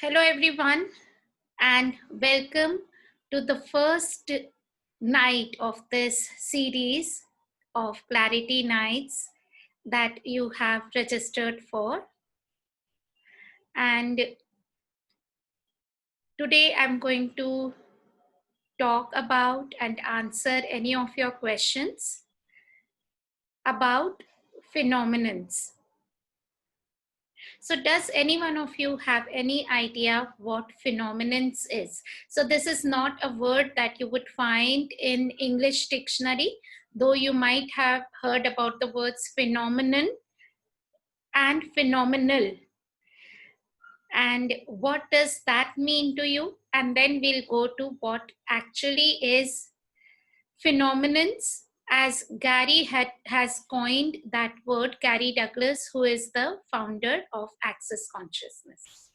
Hello, everyone, and welcome to the first night of this series of Clarity Nights that you have registered for. And today I'm going to talk about and answer any of your questions about phenomenons. So does any one of you have any idea what phenomenons is? So this is not a word that you would find in English dictionary, though you might have heard about the words phenomenon and phenomenal. And what does that mean to you? And then we'll go to what actually is phenomenons, as Gary has coined that word, Gary Douglas, who is the founder of Access Consciousness.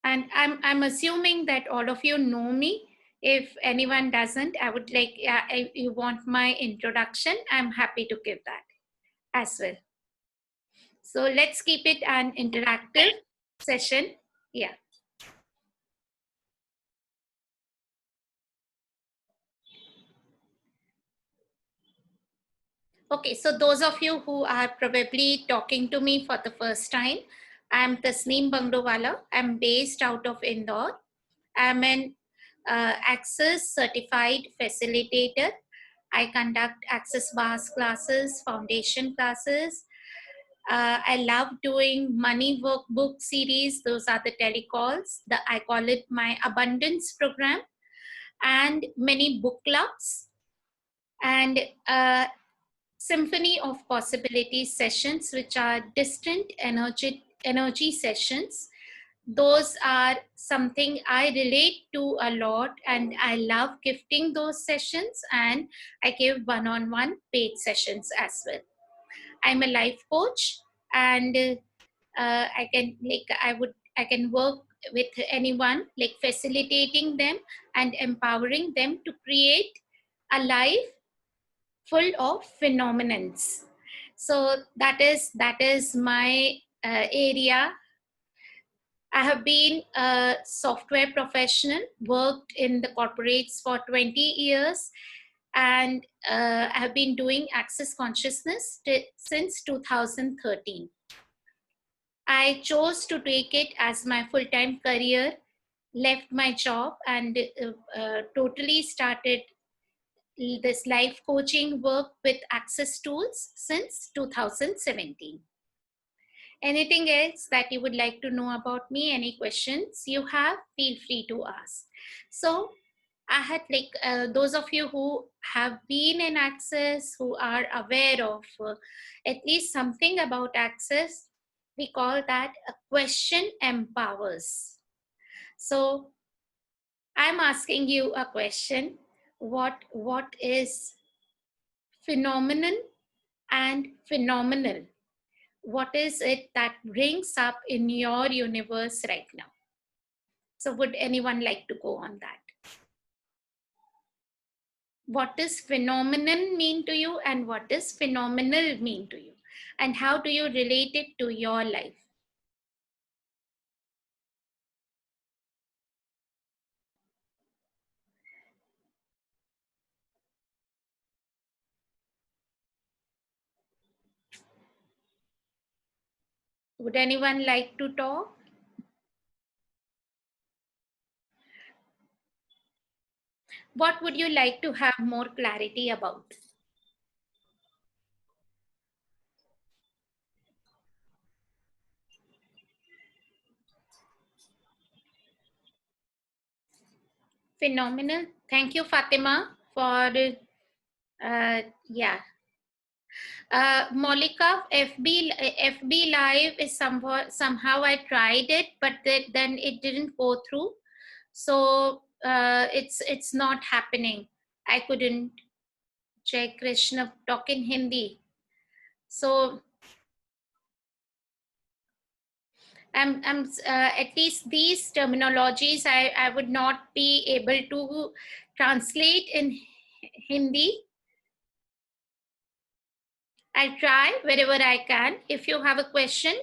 And I'm assuming that all of you know me. If anyone doesn't, I would like, if you want my introduction, I'm happy to give that as well. So let's keep it an interactive session. Yeah. Okay, so those of you who are probably talking to me for the first time, I'm Tasneem Bangdowala. I'm based out of Indore. I'm an Access certified facilitator. I conduct Access Bars classes, foundation classes. I love doing money workbook series. Those are the telecalls. I call it my abundance program, and many book clubs and symphony of possibilities sessions, which are distant energy sessions. Those are something I relate to a lot, and I love gifting those sessions, and I give one-on-one paid sessions as well. I'm a life coach, and I can work with anyone, like facilitating them and empowering them to create a life full of phenomenons. So that is my area. I have been a software professional, worked in the corporates for 20 years, and I have been doing Access Consciousness since 2013. I chose to take it as my full-time career, left my job, and totally started this life coaching work with Access Tools since 2017. Anything else that you would like to know about me? Any questions you have, feel free to ask. So I had those of you who have been in Access, who are aware of at least something about Access, we call that a question empowers. So I'm asking you a question. What is phenomenon and phenomenal? What is it that brings up in your universe right now? So would anyone like to go on that? What does phenomenon mean to you, and what does phenomenal mean to you? And how do you relate it to your life? Would anyone like to talk? What would you like to have more clarity about? Phenomenal. Thank you, Fatima, for yeah. Molika, FB Live is somehow I tried it, but then it didn't go through. So it's not happening. I couldn't. Jai Krishna talk in Hindi. So at least these terminologies I would not be able to translate in Hindi. I'll try wherever I can. If you have a question,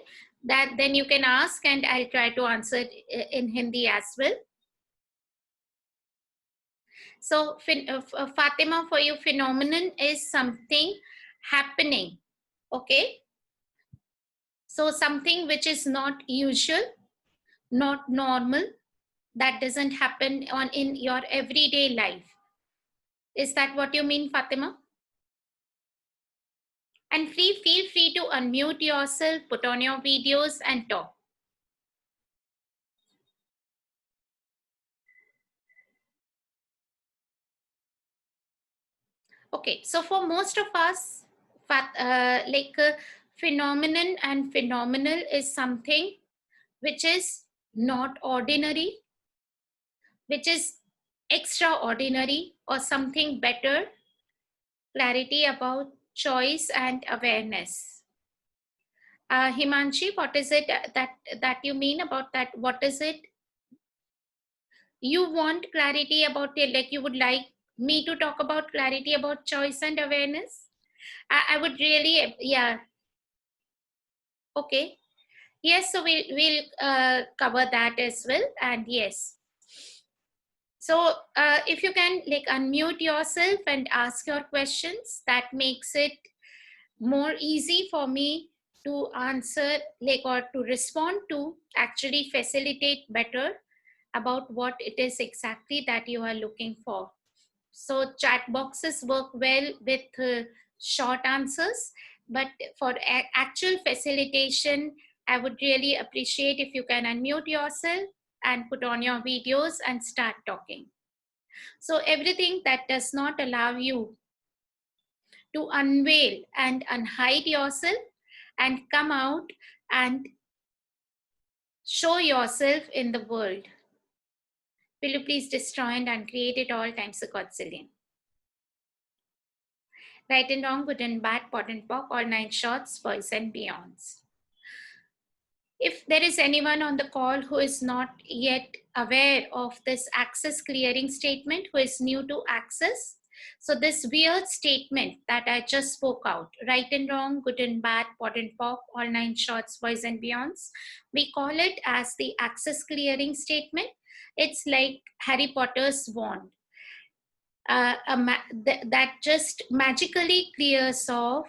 that then you can ask and I'll try to answer it in Hindi as well. So Fatima, for you, phenomenon is something happening. Okay. So something which is not usual, not normal, that doesn't happen in your everyday life. Is that what you mean, Fatima? And feel free to unmute yourself, put on your videos and talk. Okay, so for most of us, phenomenon and phenomenal is something which is not ordinary, which is extraordinary, or something better. Clarity about choice and awareness. Himanshi, what is it that you mean about that? What is it? You want clarity about it, like you would like me to talk about clarity about choice and awareness? I would really, yeah. Okay. Yes, so we'll cover that as well. And yes. So if you can like unmute yourself and ask your questions, that makes it more easy for me to answer, like, or to respond to, actually facilitate better about what it is exactly that you are looking for. So chat boxes work well with short answers, but for actual facilitation, I would really appreciate if you can unmute yourself and put on your videos and start talking. So everything that does not allow you to unveil and unhide yourself and come out and show yourself in the world, will you please destroy and uncreate it all times a godzillion. Right and wrong, good and bad, pot and pock, all 9 shorts, boys and beyonds. If there is anyone on the call who is not yet aware of this access clearing statement, who is new to access, so this weird statement that I just spoke out, right and wrong, good and bad, pot and pock, all 9 shorts, boys and beyonds, we call it as the access clearing statement. It's like Harry Potter's wand. That just magically clears off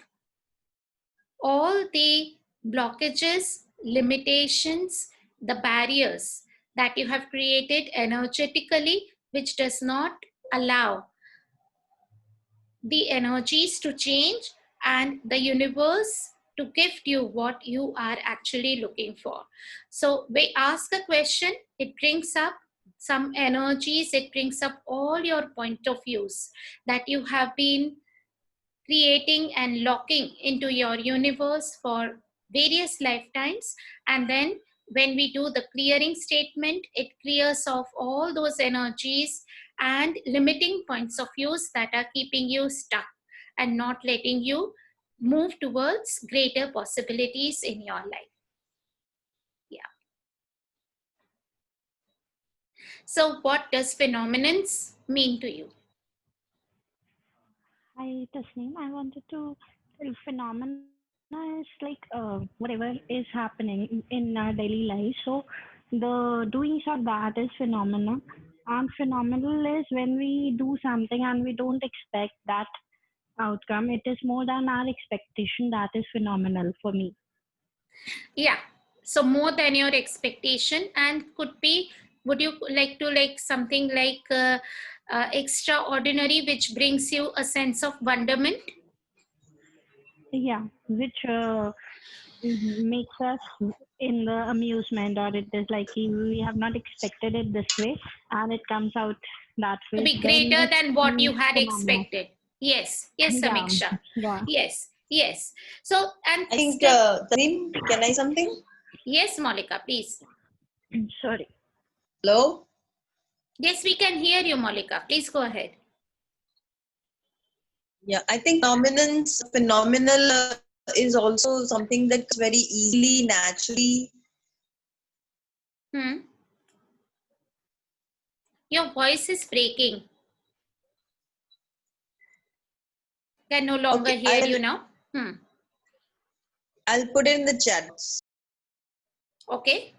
all the blockages, limitations, the barriers that you have created energetically, which does not allow the energies to change and the universe to gift you what you are actually looking for. So we ask a question, it brings up some energies, it brings up all your point of views that you have been creating and locking into your universe for various lifetimes. And then when we do the clearing statement, it clears off all those energies and limiting points of views that are keeping you stuck and not letting you move towards greater possibilities in your life. Yeah. So what does phenomenons mean to you? Hi, Tasneem. I wanted to tell phenomena is like whatever is happening in our daily life. So the doings of that is phenomena. And phenomenal is when we do something and we don't expect that outcome. It is more than our expectation that is phenomenal for me. Yeah. So more than your expectation, and could be, would you like to like something like extraordinary, which brings you a sense of wonderment? Yeah, which makes us in the amusement, or it is like we have not expected it this way and it comes out that To way, be then greater it than what you means had phenomenal. expected. Yes. Yes, Yeah, Samiksha. yeah. Yes. Yes. So, and I think, step. Tanim, can I something? Yes, Molika, please. Sorry. Hello? Yes, we can hear you, Molika. Please go ahead. Yeah, I think phenomenal is also something that comes very easily, naturally. Hmm. Your voice is breaking. Can no longer Okay, hear you now. Hmm. I'll put it in the chat box. Okay.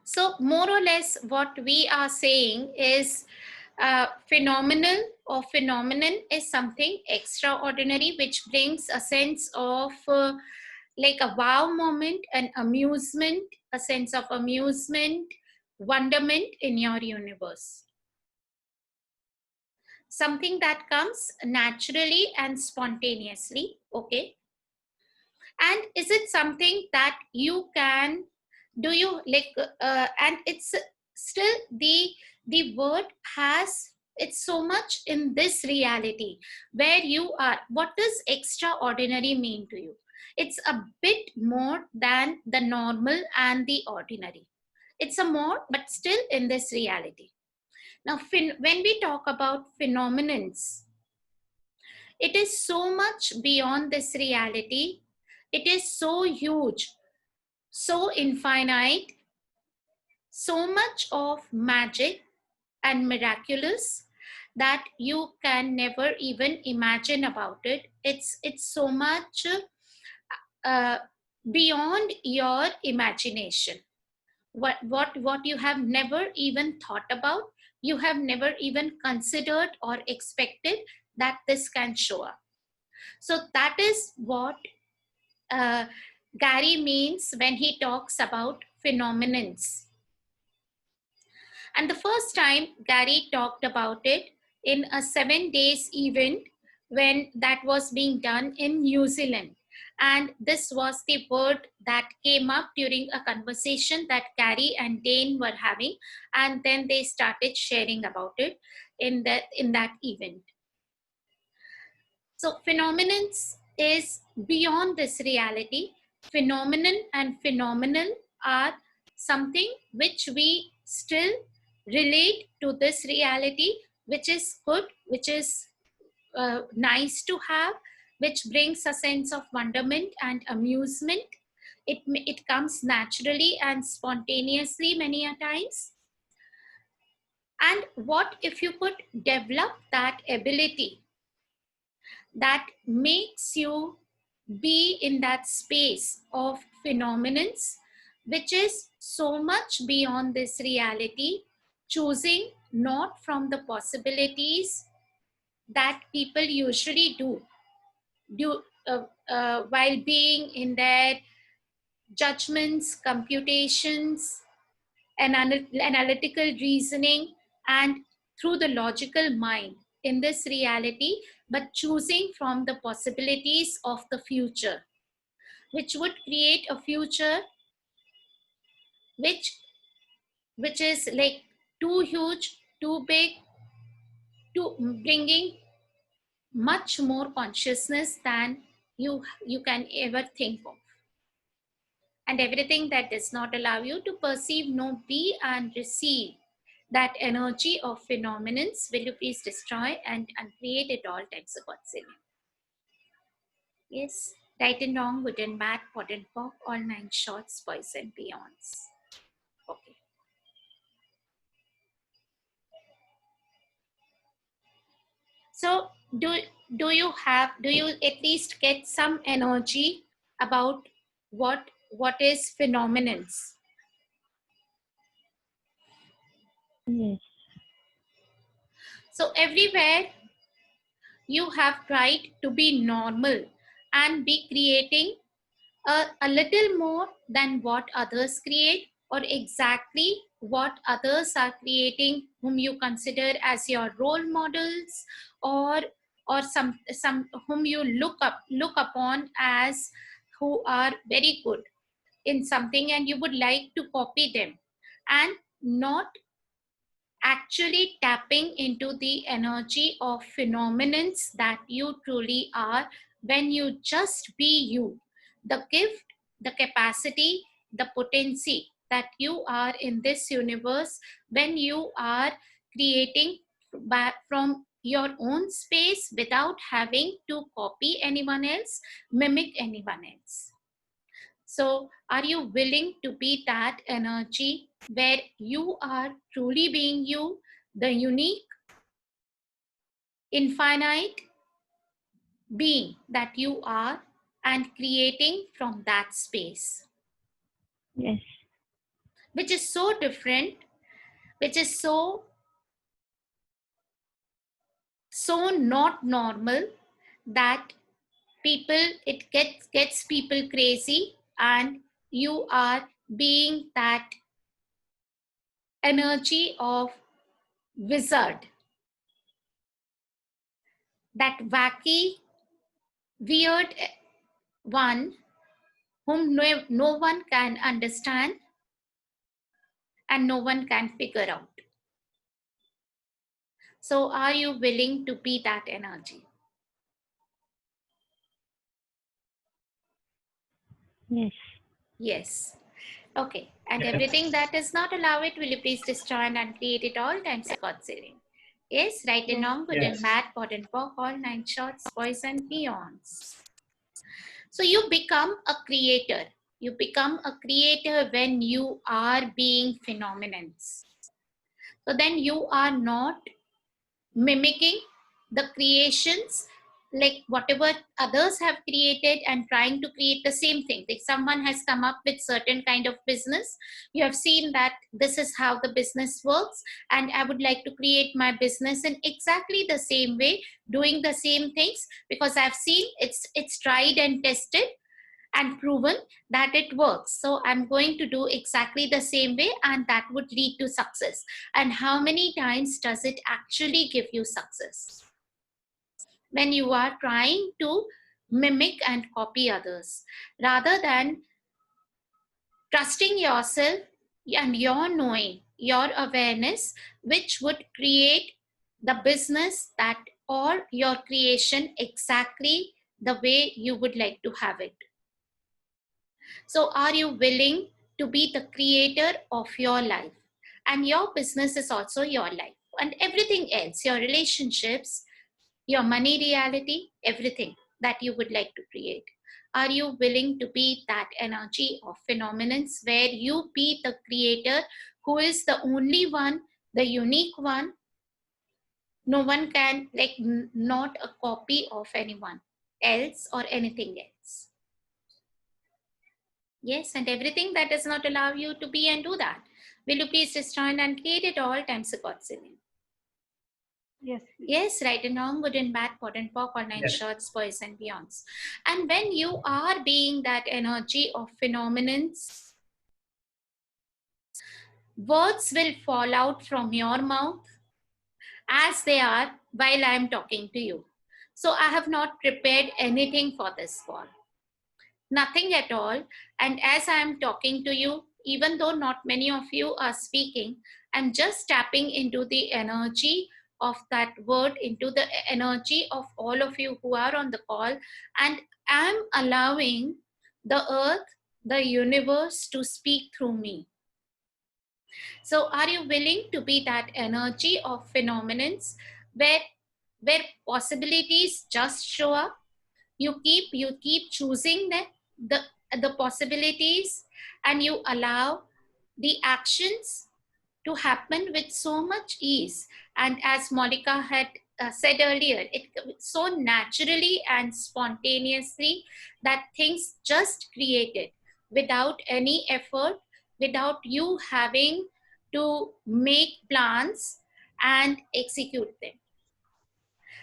So more or less what we are saying is phenomenal or phenomenon is something extraordinary which brings a sense of like a wow moment, an amusement, a sense of amusement, wonderment in your universe. Something that comes naturally and spontaneously, okay? And is it something that you can do you like and it's still the word has it's so much in this reality where you are. What does extraordinary mean to you? It's a bit more than the normal and the ordinary. It's a more, but still in this reality. Now when we talk about phenomenons, it is so much beyond this reality. It is so huge, so infinite, so much of magic and miraculous that you can never even imagine about it. It's so much uh, beyond your imagination. What you have never even thought about, you have never even considered or expected that this can show up. So that is what uh, Gary means when he talks about phenomenons. And the first time Gary talked about it in a 7 days event when that was being done in New Zealand. And this was the word that came up during a conversation that Gary and Dane were having. And then they started sharing about it in that event. So phenomenons is beyond this reality. Phenomenon and phenomenal are something which we still relate to this reality, which is good, which is nice to have, which brings a sense of wonderment and amusement. It comes naturally and spontaneously many a times. And what if you could develop that ability that makes you be in that space of phenomenons, which is so much beyond this reality, choosing not from the possibilities that people usually do while being in their judgments, computations, and analytical reasoning, and through the logical mind in this reality, but choosing from the possibilities of the future, which would create a future which which is like too huge, too big, to bringing much more consciousness than you can ever think of. And everything that does not allow you to perceive, know, be, and receive that energy of phenomenons, will you please destroy and uncreate at all times of God's name. Yes, right and wrong, good and bad, pot and pock, all nine shorts, boys and beyonds. Okay. So do you at least get some energy about what is phenomenons? Yes. So everywhere you have tried to be normal and be creating a little more than what others create, or exactly what others are creating whom you consider as your role models, or some whom you look upon as who are very good in something and you would like to copy them, and not actually tapping into the energy of phenomenons that you truly are when you just be you. The gift, the capacity, the potency that you are in this universe when you are creating from your own space without having to copy anyone else, mimic anyone else. So are you willing to be that energy where you are truly being you, the unique, infinite being that you are, and creating from that space, Yes. which is so different, which is so not normal, that people, it gets people crazy, and you are being that energy of wizard, that wacky, weird one whom no one can understand and no one can figure out. So are you willing to be that energy? Yes. Yes. Okay. And everything that does not allow it, will you please destroy and create it all times God saving? Yes, right and Yes. wrong, good and bad, pot and pock, all nine shorts, boys and peons. So you become a creator. You become a creator when you are being phenomenons. So then you are not mimicking the creations, like whatever others have created, and trying to create the same thing. Like someone has come up with certain kind of business, you have seen that this is how the business works, and I would like to create my business in exactly the same way, doing the same things, because I've seen it's tried and tested and proven that it works. So I'm going to do exactly the same way, and that would lead to success. And how many times does it actually give you success? When you are trying to mimic and copy others, rather than trusting yourself and your knowing, your awareness, which would create the business that, or your creation, exactly the way you would like to have it. So are you willing to be the creator of your life? And your business is also your life, and everything else, your relationships, your money reality, everything that you would like to create. Are you willing to be that energy of phenomenons where you be the creator, who is the only one, the unique one? No one can, like, not a copy of anyone else or anything else. Yes, and everything that does not allow you to be and do that, will you please destroy and create it all times God's name? Yes. Yes, right and wrong, good and bad, pot and pock, all nine shorts, boys and beyonds. And when you are being that energy of phenomenons, words will fall out from your mouth as they are while I am talking to you. So I have not prepared anything for this call. Nothing at all. And as I am talking to you, even though not many of you are speaking, I'm just tapping into the energy of that word, into the energy of all of you who are on the call, and I'm allowing the earth, the universe to speak through me. So are you willing to be that energy of phenomenons where possibilities just show up? You keep choosing them, the possibilities, and you allow the actions to happen with so much ease. And as Monica had said earlier, it so naturally and spontaneously, that things just created without any effort, without you having to make plans and execute them.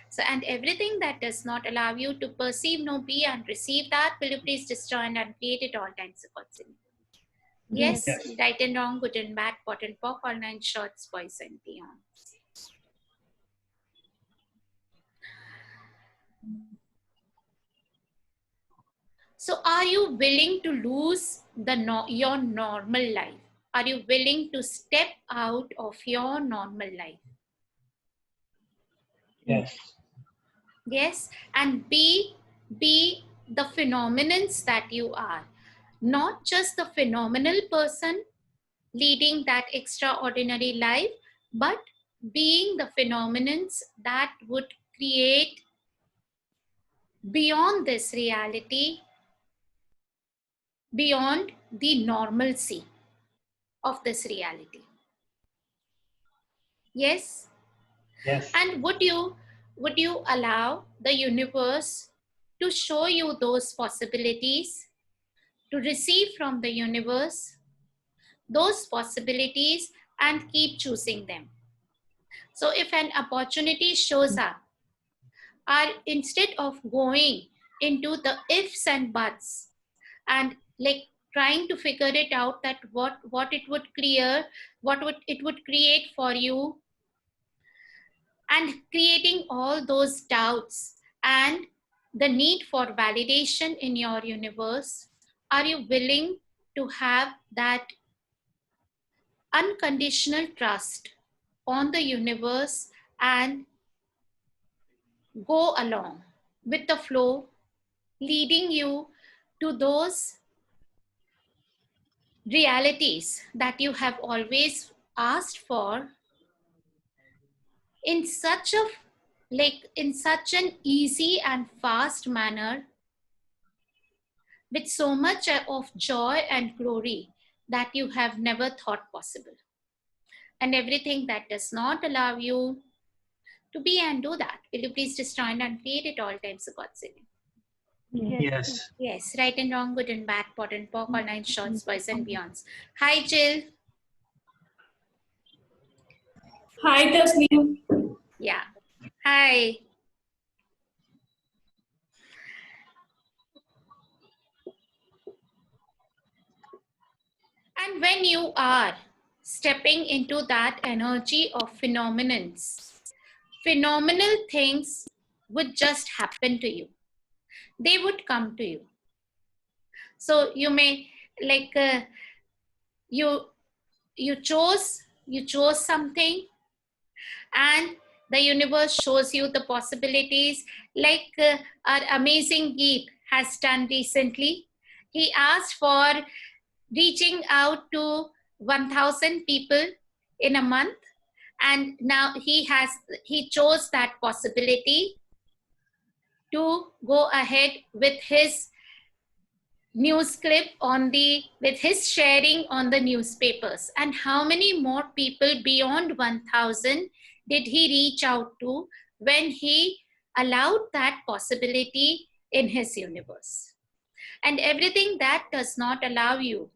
So, and everything that does not allow you to perceive, know, be, and receive that, will you please destroy and uncreate it all times accordingly? Yes, right and wrong, good and bad, pot and pock, all nine shorts, boys and beyond. So are you willing to lose your normal life? Are you willing to step out of your normal life? Yes. Yes, and be the phenomenons that you are. Not just the phenomenal person leading that extraordinary life, but being the phenomenons that would create beyond this reality beyond the normalcy of this reality. Yes? Yes. And would you allow the universe to show you those possibilities, to receive from the universe those possibilities and keep choosing them? So if an opportunity shows up, instead of going into the ifs and buts and like trying to figure it out that what it would clear, it would create for you, and creating all those doubts and the need for validation in your universe, are you willing to have that unconditional trust on the universe and go along with the flow, leading you to those realities that you have always asked for in such an easy and fast manner, with so much of joy and glory that you have never thought possible? And everything that does not allow you to be and do that, will you please destroy and create at all times of God's will? Yes. Yes, right and wrong, good and bad, pot and pork, all nine shorts, boys and beyonds. Hi, Jill. Hi, Tasneem. Yeah. Hi. And when you are stepping into that energy of phenomenons, phenomenal things would just happen to you. They would come to you. So you may you chose something, and the universe shows you the possibilities, like our amazing Geet has done recently. He asked for reaching out to 1,000 people in a month, and now he chose that possibility to go ahead with his news clip with his sharing on the newspapers. And how many more people beyond 1,000 did he reach out to when he allowed that possibility in his universe? And everything that does not allow you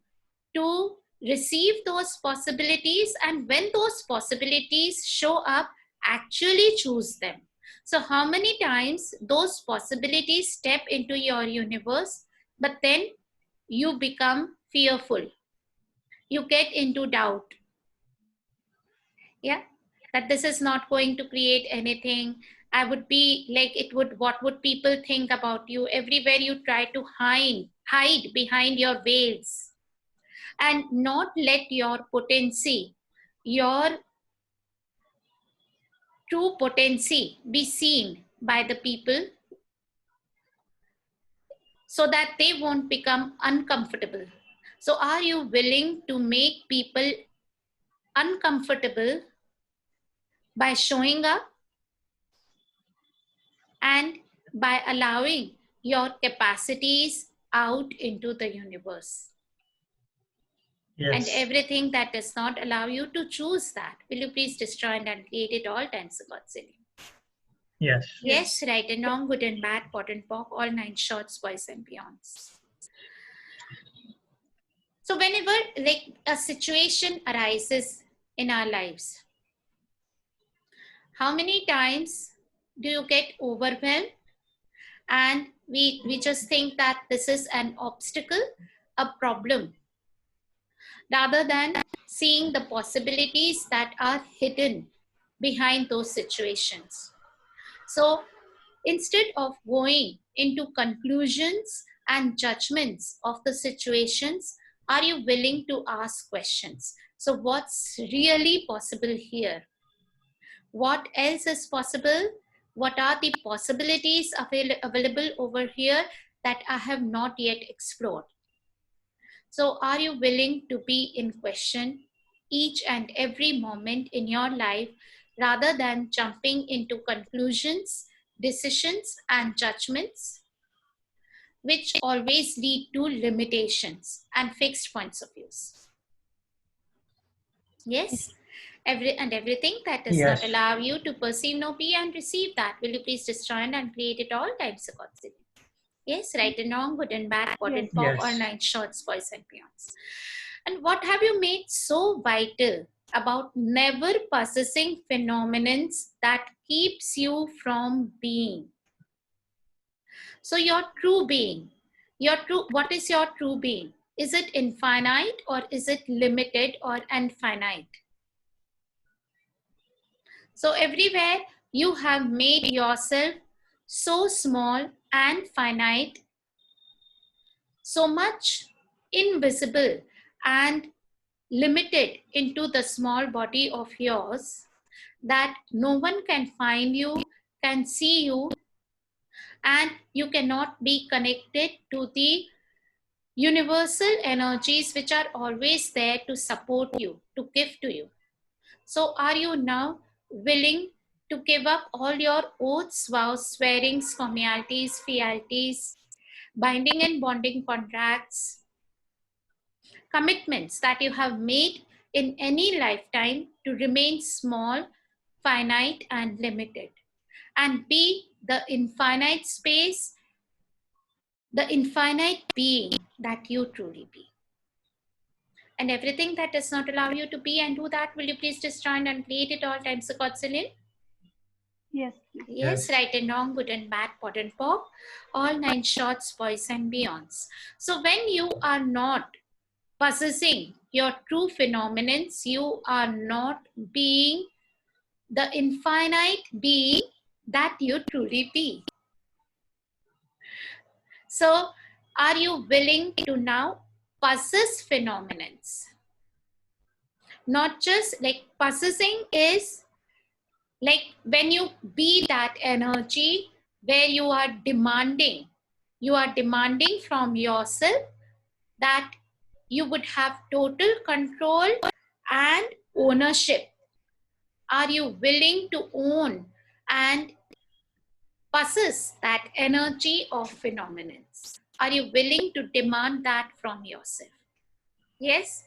to receive those possibilities, and when those possibilities show up, actually choose them. So how many times those possibilities step into your universe, but then you become fearful, you get into doubt, yeah, that this is not going to create anything. I would be like, what would people think about you? Everywhere you try to hide behind your veils and not let your potency, your true potency, be seen by the people, so that they won't become uncomfortable. So are you willing to make people uncomfortable by showing up and by allowing your capacities out into the universe? Yes. And everything that does not allow you to choose that, will you please destroy and create it all times of God's will? Yes. Yes, right and wrong, good and bad, pot and pork, all nine shorts, boys and beyonds. So whenever like a situation arises in our lives, how many times do you get overwhelmed and we just think that this is an obstacle, a problem, rather than seeing the possibilities that are hidden behind those situations? So instead of going into conclusions and judgments of the situations, are you willing to ask questions? So what's really possible here? What else is possible? What are the possibilities available over here that I have not yet explored? So are you willing to be in question each and every moment in your life, rather than jumping into conclusions, decisions, and judgments? which always lead to limitations and fixed points of views. Yes? Everything that does not Yes. allow you to perceive, know, be, and receive that, will you please destroy and uncreate it all times accordingly? Yes, right and wrong, good and bad, pot and pop, Yes. all nine shorts, boys and beyonds. And what have you made so vital about never possessing phenomenons that keeps you from being? So your true being, what is your true being? Is it infinite or is it limited or infinite? So everywhere you have made yourself so small and finite, so much invisible and limited into the small body of yours that no one can find you, can see you, and you cannot be connected to the universal energies which are always there to support you, to give to you. So are you now willing to give up all your oaths, vows, swearings, formalities, fealties, binding and bonding contracts, commitments that you have made in any lifetime to remain small, finite, and limited, and be the infinite space, the infinite being that you truly be? And everything that does not allow you to be and do that, will you please destroy and uncreate it all times a godzillion? Yes. Yes, right and wrong, good and bad, pot and pop, all nine shorts, boys and beyonds. So when you are not possessing your true phenomenons, you are not being the infinite being that you truly be. So are you willing to now possess phenomenons? Not just like possessing is like when you be that energy where you are demanding from yourself that you would have total control and ownership. Are you willing to own and possess that energy of phenomenons? Are you willing to demand that from yourself? Yes?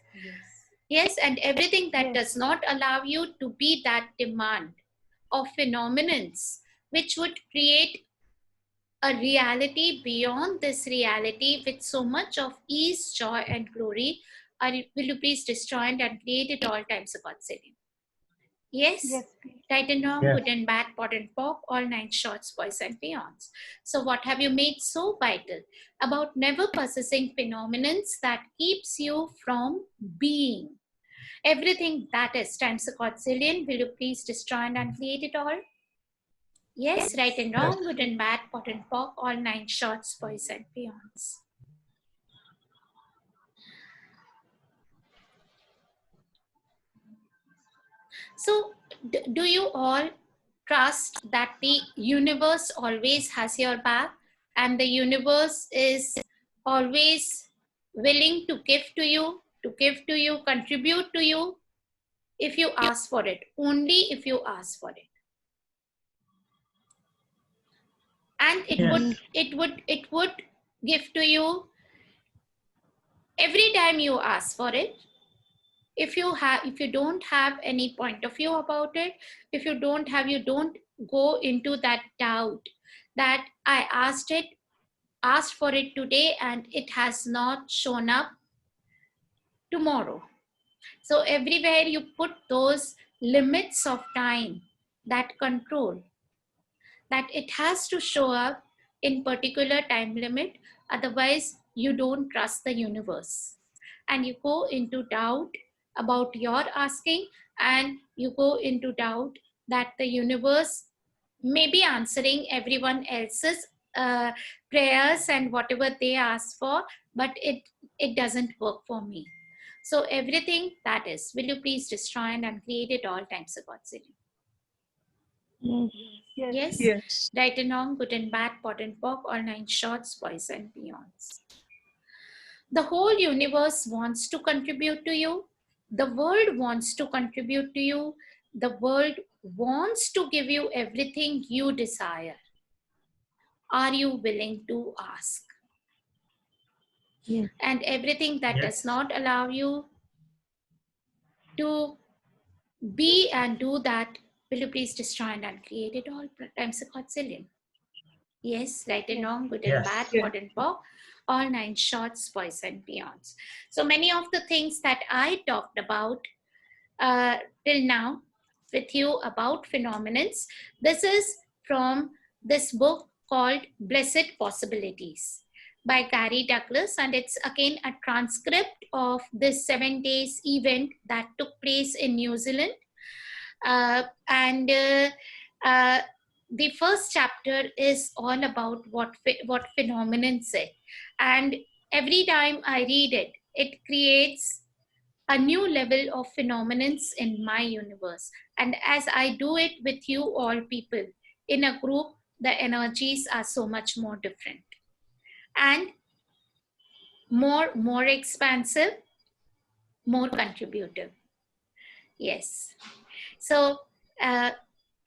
Yes, and everything that does not allow you to be that demand of phenomenons, which would create a reality beyond this reality with so much of ease, joy, and glory, will you please destroy and uncreate it all times a godzillion? Yes? Yes, please. Right and wrong, Yes. good and bad, pot and pop, all nine shorts, boys and beyonds. So what have you made so vital about never possessing phenomenons that keeps you from being? Everything that is times a godzillion, will you please destroy and uncreate it all? Yes, right and wrong, good and bad, pot and pop, all nine shorts, boys and beyonds. So do you all trust that the universe always has your back and the universe is always willing to give to you, contribute to you if you ask for it, only if you ask for it? And it would give to you every time you ask for it. If you don't have any point of view about it, if you don't go into that doubt that I asked for it today and it has not shown up tomorrow. So everywhere you put those limits of time, that control, that it has to show up in particular time limit, otherwise you don't trust the universe and you go into doubt about your asking, and you go into doubt that the universe may be answering everyone else's prayers and whatever they ask for, but it doesn't work for me. So everything that is, will you please destroy and uncreate it all times a godzillion? Yes. Yes? Yes. Right and wrong, good and bad, pot and pop, all nine shorts, boys and beyonds. The whole universe wants to contribute to you. The world wants to contribute to you. The world wants to give you everything you desire. Are you willing to ask? Yes. And everything that does Yes. not allow you to be and do that, will you please destroy and uncreate it all times a quadrillion? Yes, right and Yes. wrong, good and Yes. bad, Yes. pod and pop, all 9 shorts, boys and beyonds. So many of the things that I talked about till now with you about phenomenons, this is from this book called Blessed Possibilities by Gary Douglas, and it's again a transcript of this 7 days event that took place in New Zealand. And the first chapter is all about what phenomenon say, and every time I read it, it creates a new level of phenomenons in my universe. And as I do it with you all people in a group, the energies are so much more different and more expansive, more contributive. Yes. So and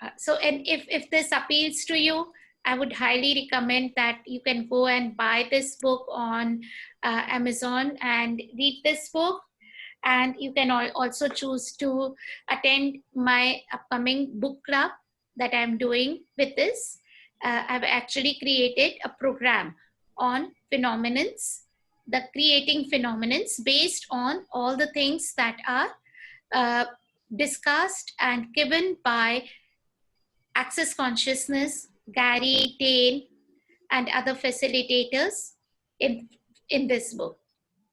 if this appeals to you, I would highly recommend that you can go and buy this book on Amazon and read this book. And you can also choose to attend my upcoming book club that I'm doing with this. I've actually created a program on phenomenons, the creating phenomenons based on all the things that are uh, discussed and given by Access Consciousness, Gary Taine, and other facilitators in this book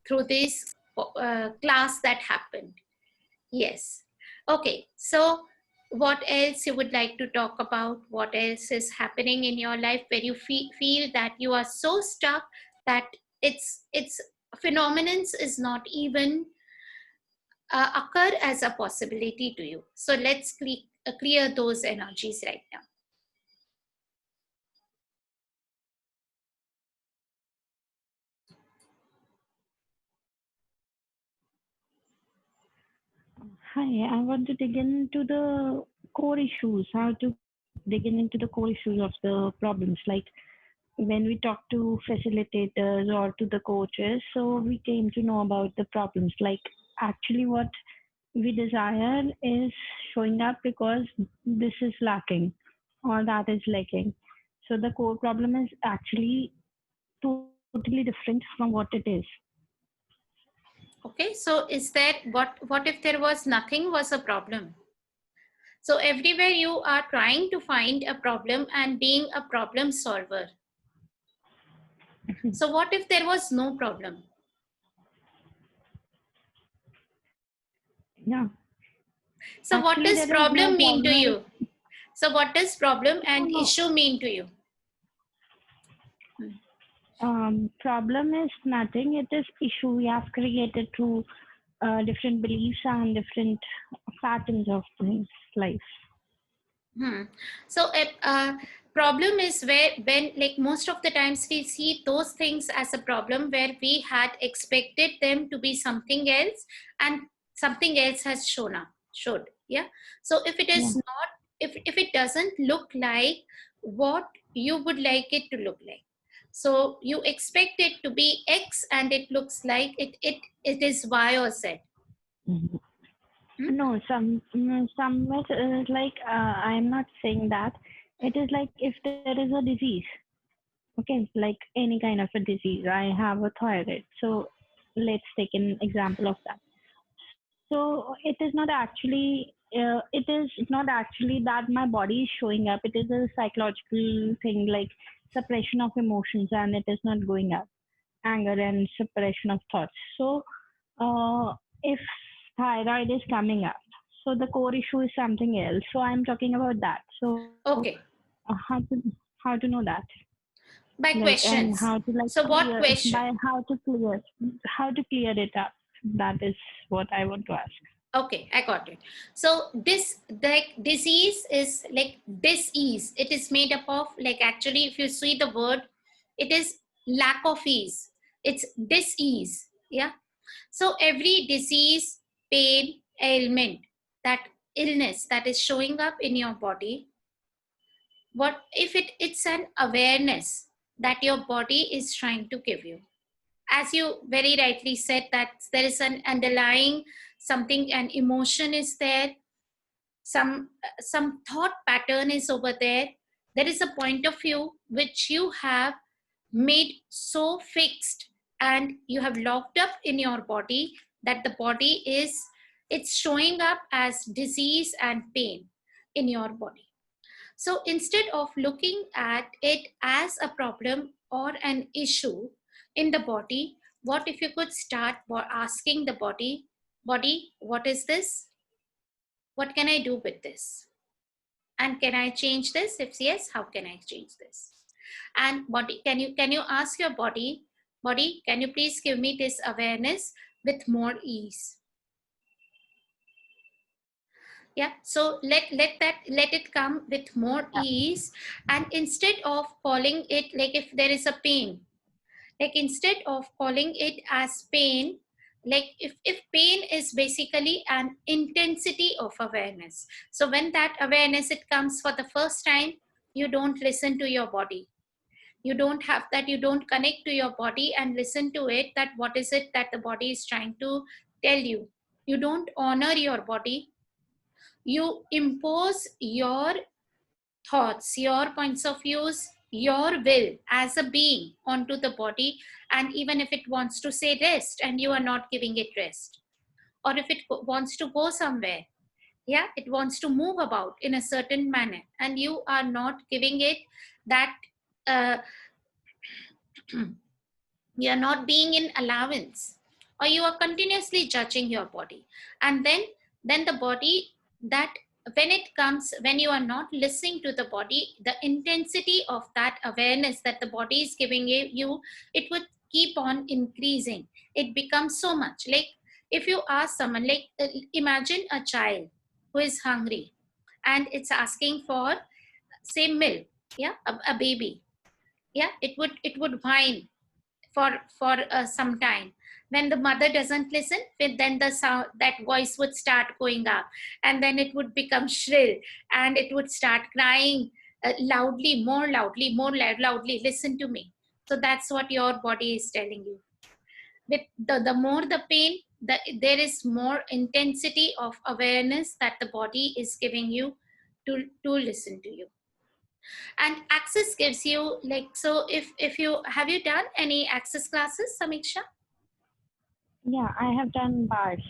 through this class that happened. Yes. Okay. So what else you would like to talk about? What else is happening in your life where you feel that you are so stuck that it's phenomenons is not even occur as a possibility to you. So let's clear those energies right now. Hi, I want to dig into the core issues, how to dig into the core issues of the problems. Like when we talk to facilitators or to the coaches, so we came to know about the problems. Like actually, what we desire is showing up because this is lacking or that is lacking. So the core problem is actually totally different from what it is. Okay. So is that what if there was nothing was a problem? So everywhere you are trying to find a problem and being a problem solver. So what if there was no problem? Yeah. So what Actually, does there is no problem mean to problem. you? So what does problem and No, issue mean to you? problem is nothing. It is issue we have created through different beliefs and different patterns of things, life. So a problem is where when like most of the times we see those things as a problem where we had expected them to be something else and something else has showed. Yeah. So if it Yeah. is not, if it doesn't look like what you would like it to look like, so you expect it to be X and it looks like it is Y or Z. Mhm. Hmm? No, some like I'm not saying that. It is like if there is a disease, okay, like any kind of a disease. I have a thyroid, so let's take an example of that. So it is not actually that my body is showing up. It is a psychological thing like suppression of emotions, and it is not going up. Anger and suppression of thoughts. So if thyroid is coming up, so the core issue is something else. So I'm talking about that. So Okay. how to know that? By Like and questions. how to like So what clear question? by how to clear it up. That is what I want to ask. Okay, I got it. So this like disease is like dis-ease. It is made up of like actually if you see the word, it is lack of ease. It's dis-ease. Yeah. So every disease, pain, ailment, that illness that is showing up in your body, what if it's an awareness that your body is trying to give you? as you very rightly said, that there is an underlying something, an emotion is there, some thought pattern is over there. There is a point of view which you have made so fixed and you have locked up in your body, that the body is, it's showing up as disease and pain in your body. So instead of looking at it as a problem or an issue in the body, what if you could start by asking the body, what is this? What can I do with this? And can I change this? If yes, how can I change this? And body, can you ask your body, can you please give me this awareness with more ease? Yeah, so let it come with more ease. And instead of calling it, like if there is a pain, like instead of calling it as pain, like if pain is basically an intensity of awareness, so when that awareness, it comes for the first time, you don't listen to your body, you don't have that, you don't connect to your body and listen to it, that what is it that the body is trying to tell you. You don't honor your body, you impose your thoughts, your points of views, your will as a being onto the body. And even if it wants to say rest and you are not giving it rest, or if it wants to go somewhere, yeah, it wants to move about in a certain manner and you are not giving it that, you are not being in allowance, or you are continuously judging your body. And then the body, that when it comes, when you are not listening to the body, the intensity of that awareness that the body is giving you, it would keep on increasing. It becomes so much. Like if you ask someone, like imagine a child who is hungry and it's asking for, say, milk, yeah, a baby, yeah, it would whine for some time. When the mother doesn't listen, then the sound, that voice would start going up, and then it would become shrill and it would start crying loudly, more loudly, more loudly, listen to me. So that's what your body is telling you. With the more the pain, there is more intensity of awareness that the body is giving you to listen to you. And access gives you, like, so if you have, you done any access classes, Samiksha? Yeah, I have done bars.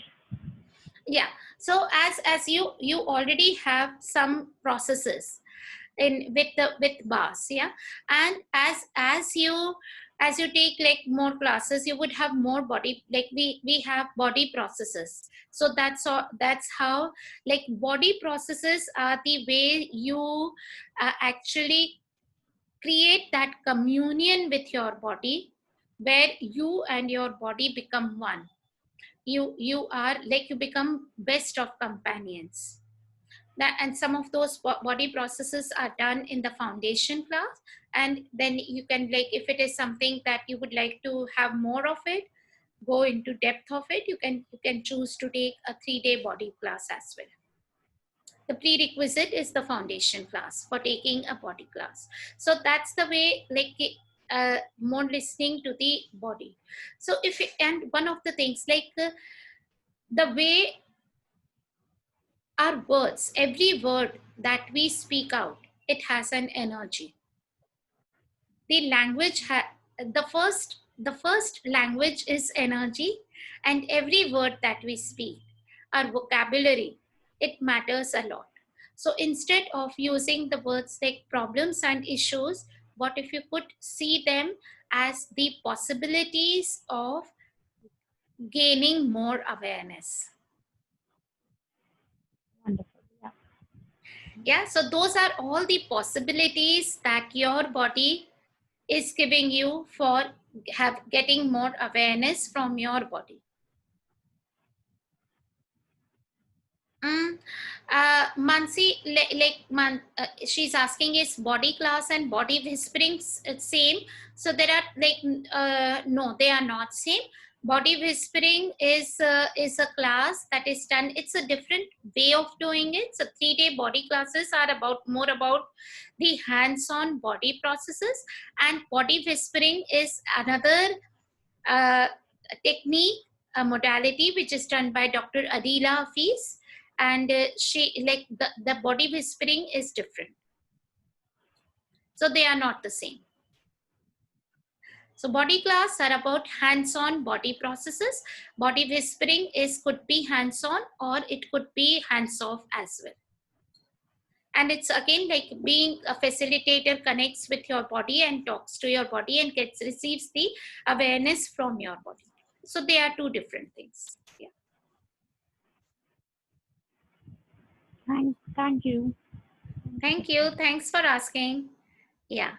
Yeah, so as you already have some processes in with bars, yeah, and as you take like more classes, you would have more body, like we have body processes. So that's how, like, body processes are the way you actually create that communion with your body, where you and your body become one. You are like, you become best of companions. And some of those body processes are done in the foundation class, and then you can, like, if it is something that you would like to have more of it, go into depth of it, you can choose to take a 3-day body class as well. The prerequisite is the foundation class for taking a body class. So that's the way, like, more listening to the body. So and one of the things, like, the way our words, every word that we speak out, it has an energy. The language, the first language is energy, and every word that we speak, our vocabulary, it matters a lot. So instead of using the words like problems and issues, what if you could see them as the possibilities of gaining more awareness? Wonderful. Yeah. Yeah, so those are all the possibilities that your body is giving you for getting more awareness from your body. Mansi, she's asking, is body class and body whispering same? So there are, like, no, they are not same. Body whispering is a class that is done. It's a different way of doing it. So 3-day body classes are more about the hands-on body processes, and body whispering is another technique, a modality which is done by Dr. Adila Hafiz, and she like the body whispering is different. So they are not the same. So body class are about hands-on body processes. Body whispering could be hands-on or it could be hands-off as well. And it's again like being a facilitator connects with your body and talks to your body and receives the awareness from your body. So they are two different things. Yeah. Thank you. Thank you. Thanks for asking. Yeah.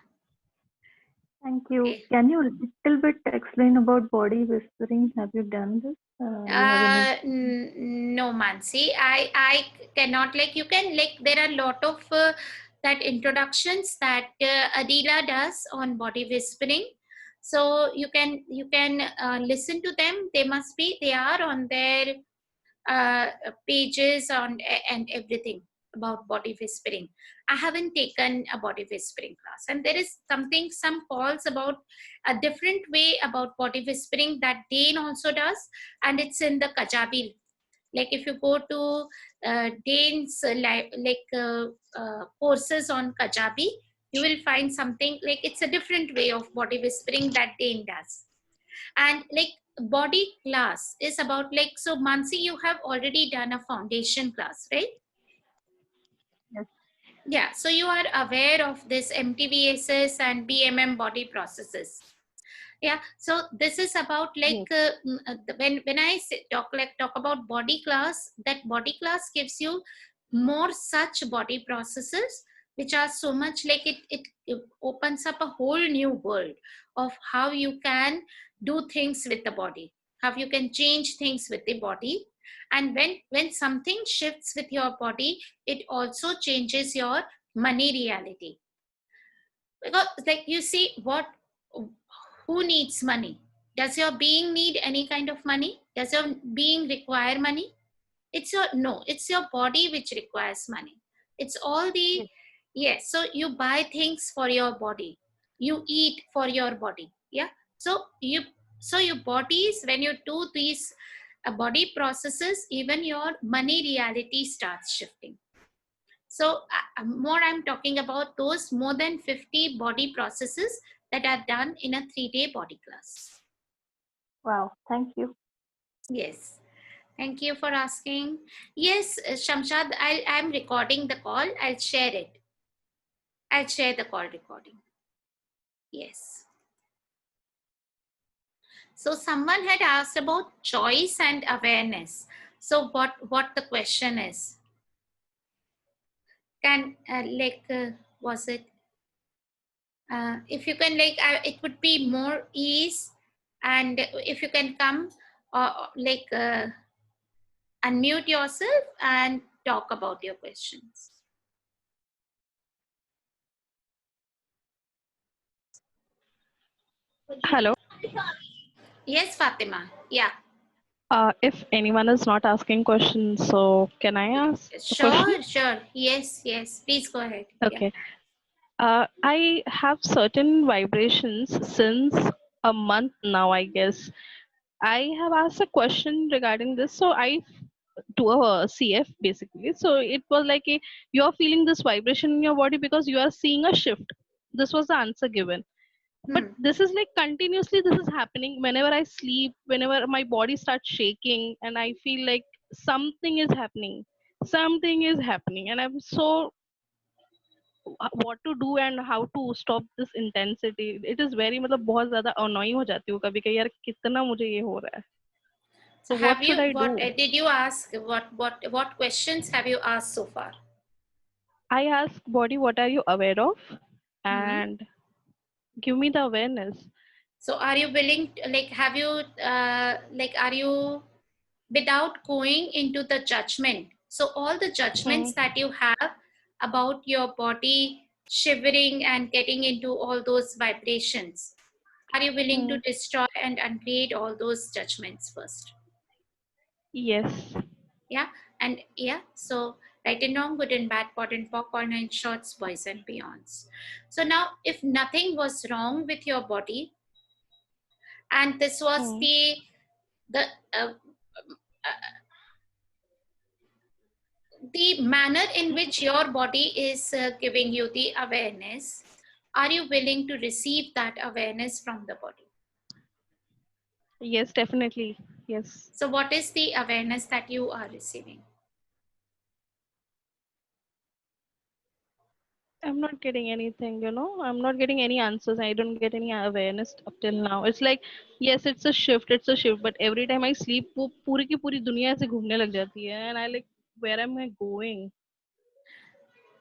Thank you. Okay. Can you little bit explain about body whispering? Have you done this? You have No, Mansi, I cannot, like, you can, like, there are a lot of that introductions that Adila does on body whispering. So you can listen to them. They are on their pages and everything about body whispering. I haven't taken a body whispering class, and there is some calls about a different way about body whispering that Dane also does, and it's in the Kajabi. Like if you go to Dane's courses on Kajabi, you will find something like it's a different way of body whispering that Dane does. And like body class is about, like, so Mansi, you have already done a foundation class, right? Yes. Yeah, so you are aware of this MTVSS and BMM body processes. Yeah, so this is about like when I talk about body class, that body class gives you more such body processes which are so much like it opens up a whole new world of how you can do things with the body, how you can change things with the body. And when something shifts with your body, it also changes your money reality. Because like you see, who needs money? Does your being need any kind of money? Does your being require money? It's your body which requires money. It's all the yes. So you buy things for your body, you eat for your body. Yeah. So your bodies, when you do these body processes, even your money reality starts shifting. So more I'm talking about those more than 50 body processes that are done in a 3-day body class. Wow, thank you. Yes. Thank you for asking. Yes, Shamshad, I'm recording the call. I'll share it. I'll share the call recording. Yes. So someone had asked about choice and awareness. So what the question is? Can was it? If you can it would be more ease, and if you can come unmute yourself and talk about your questions. Hello. Yes, Fatima. Yeah. If anyone is not asking questions, so can I ask a question? Sure. Yes. Please go ahead. Okay. I have certain vibrations since a month now, I guess. I have asked a question regarding this. So I to a CF basically. So it was like you're feeling this vibration in your body because you are seeing a shift. This was the answer given. But this is like continuously this is happening whenever I sleep, whenever my body starts shaking and I feel like something is happening, and I'm so what to do and how to stop this intensity. It is very मतलब बहुत ज़्यादा annoying हो जाती हूँ कभी कभी यार कितना मुझे ये हो रहा है. So what should I do? Did you ask what questions have you asked so far? I asked body, what are you aware of, and give me the awareness. So are you willing to, have you are you without going into the judgment? So all the judgments that you have about your body shivering and getting into all those vibrations, are you willing to destroy and uncreate all those judgments first? Yes. Yeah. And yeah, so right and wrong, good and bad, pot and pock, all 9 shorts, boys and beyonds. So now if nothing was wrong with your body, And this was Hmm. the manner in which your body is giving you the awareness. Are you willing to receive that awareness from the body? Yes, definitely. Yes. So what is the awareness that you are receiving? I'm not getting anything, I'm not getting any answers. I don't get any awareness up till now. It's like, yes, it's a shift, but every time I sleep, वो पूरी की पूरी दुनिया ऐसे घूमने लग जाती है, and I like, where am I going?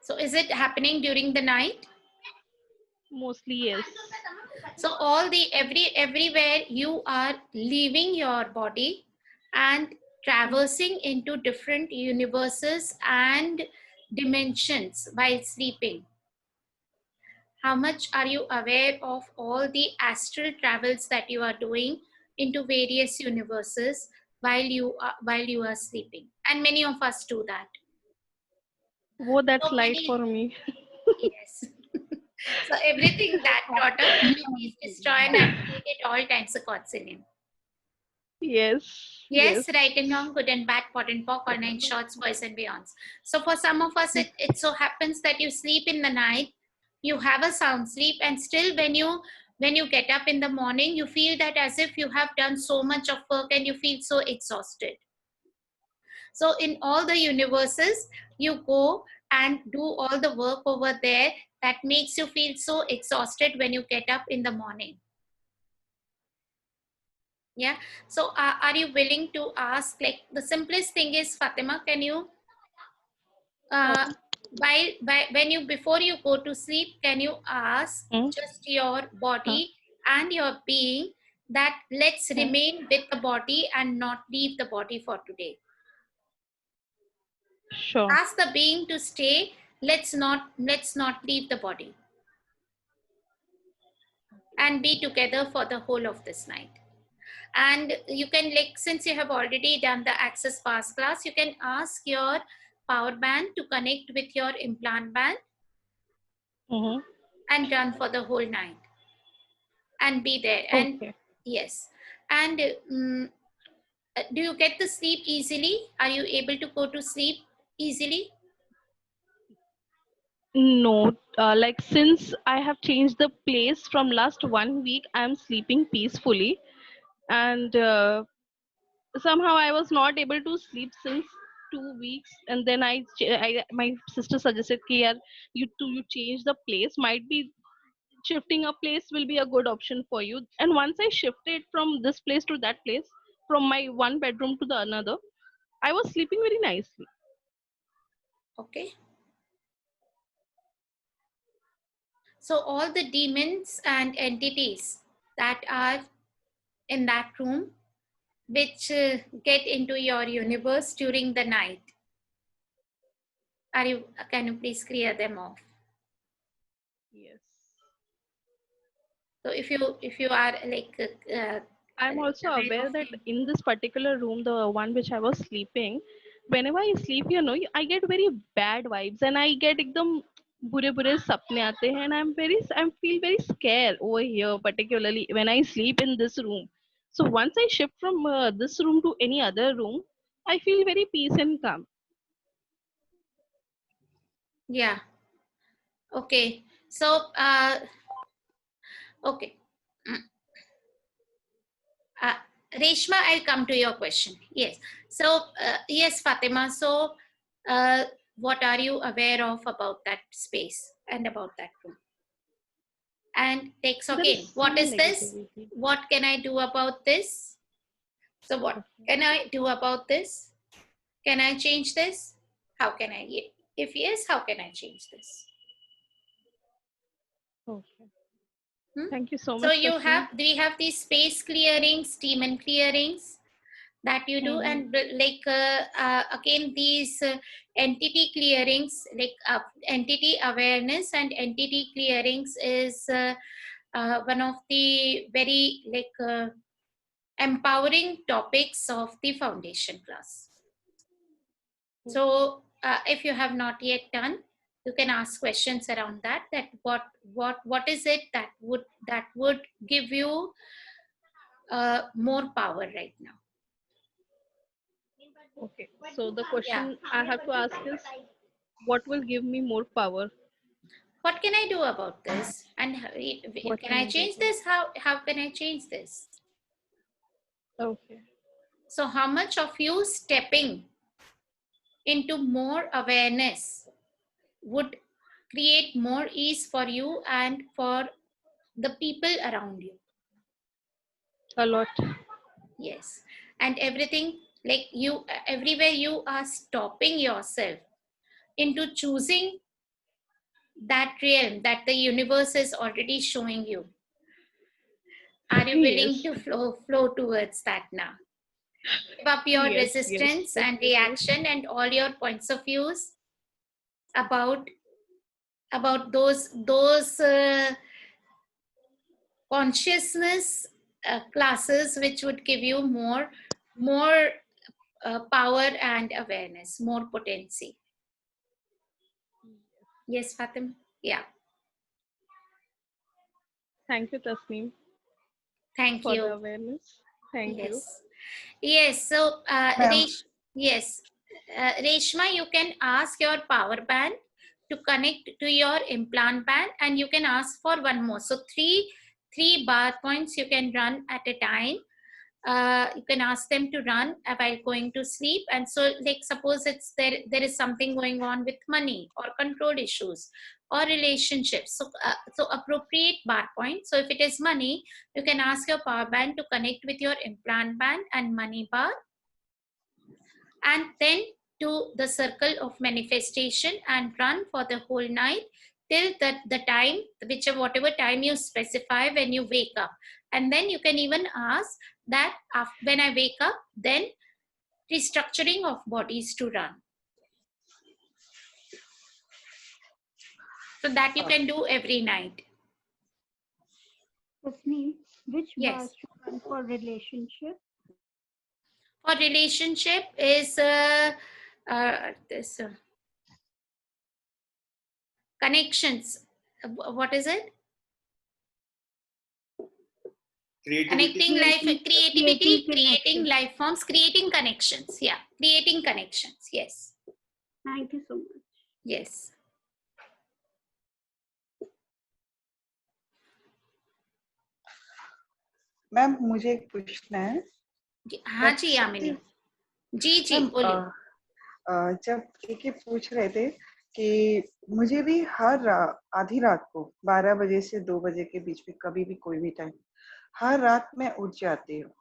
So is it happening during the night? Mostly, yes. So everywhere you are leaving your body and traversing into different universes and dimensions while sleeping. How much are you aware of all the astral travels that you are doing into various universes while you are sleeping? And many of us do that. वो that's So light for many, me. yes. So everything that daughter, can you please destroy and activate at all times a consonant? Yes. Yes, right and wrong, good and bad, pot and pock, all nine shorts, boys and beyonds. So for some of us, it so happens that you sleep in the night, you have a sound sleep, and still when you get up in the morning, you feel that as if you have done so much of work and you feel so exhausted. So in all the universes, you go and do all the work over there that makes you feel so exhausted when you get up in the morning. Yeah. So are you willing to ask, like the simplest thing is, Fatima, can you, when you, before you go to sleep, can you ask Hmm? just your Huh? body and your being that let's Hmm? remain with the body and not leave the body for today? Sure. Ask the being to stay. Let's not leave the body and be together for the whole of this night. And you can, like, since you have already done the access pass class, you can ask your power band to connect with your implant band Mm-hmm. and run for the whole night and be there. And Okay. yes, and do you get to sleep easily? Are you able to go to sleep easily? No, like since I have changed the place from last 1 week, I'm sleeping peacefully, and somehow I was not able to sleep since 2 weeks, and then my sister suggested, "Ki yaar, you change the place. Might be shifting a place will be a good option for you." And once I shifted from this place to that place, from my one bedroom to the another, I was sleeping very nicely. Okay. So all the demons and entities that are in that room, which get into your universe during the night, can you please clear them off? Yes. So if you are like I'm also aware aware of that them. in this particular room, the one which I was sleeping, whenever I sleep, I get very bad vibes, and I get एकदम बुरे बुरे सपने आते हैं, and I feel very scared over here, particularly when I sleep in this room. So once I shift from this room to any other room, I feel very peace and calm. Yeah. Okay. So okay. Uh, Reshma, I'll come to your question. Yes. So, yes, Fatima. So, what are you aware of about that space and about that room? And takes There is again, what some is this? negativity. What can I do about this? So, what can I do about this? Can I change this? How can I? If yes, how can I change this? Okay. Hmm? Thank you so So, much, Tasneem. we have these space clearings, demon clearings that you do, and like again these entity clearings, like entity awareness and entity clearings is one of the very like empowering topics of the foundation class. So if you have not yet done, you can ask questions around that what is it that would give you more power right now. Okay. So the question I have to ask is, what will give me more power? What can I do about this? And What can I do change about this? How can I change this? Okay. So how much of you stepping into more awareness would create more ease for you and for the people around you? A lot. Yes. And everything, like you, everywhere you are stopping yourself into choosing that realm that the universe is already showing you. Are you willing Yes. to flow towards that now? Give up your Yes. resistance Yes. and reaction and all your points of views about those consciousness classes which would give you more power and awareness, more potency. Yes, Fatim. Yeah. Thank you, Tasneem, Thank for the you. awareness. Thank you. Yes. Yes. So, Ma'am. yes, Reshma, you can ask your power band to connect to your implant band, and you can ask for one more. So three bar points you can run at a time. You can ask them to run while going to sleep. And so, like, suppose it's there is something going on with money or control issues or relationships. So appropriate bar point. So if it is money, you can ask your power band to connect with your implant band and money bar, and then to the circle of manifestation and run for the whole night till the time, whatever time you specify when you wake up. And then you can even ask that when I wake up, then restructuring of bodies to run. So that you can do every night. Tasneem, which Yes. bars to run for relationship? For relationship is this connections. What is it? Connecting life, creativity, creating life forms, creating connections. Yeah, creating connections. Yes. Thank you so much. Yes. Ma'am मुझे एक पूछना है। हाँ जी यामिनी जी जी ma'am बोलिए। जब एक पूछ रहे थे कि मुझे भी हर आधी रात को 12 बजे से 2 बजे के बीच में कभी भी कोई भी टाइम हर रात में उठ जाती हूँ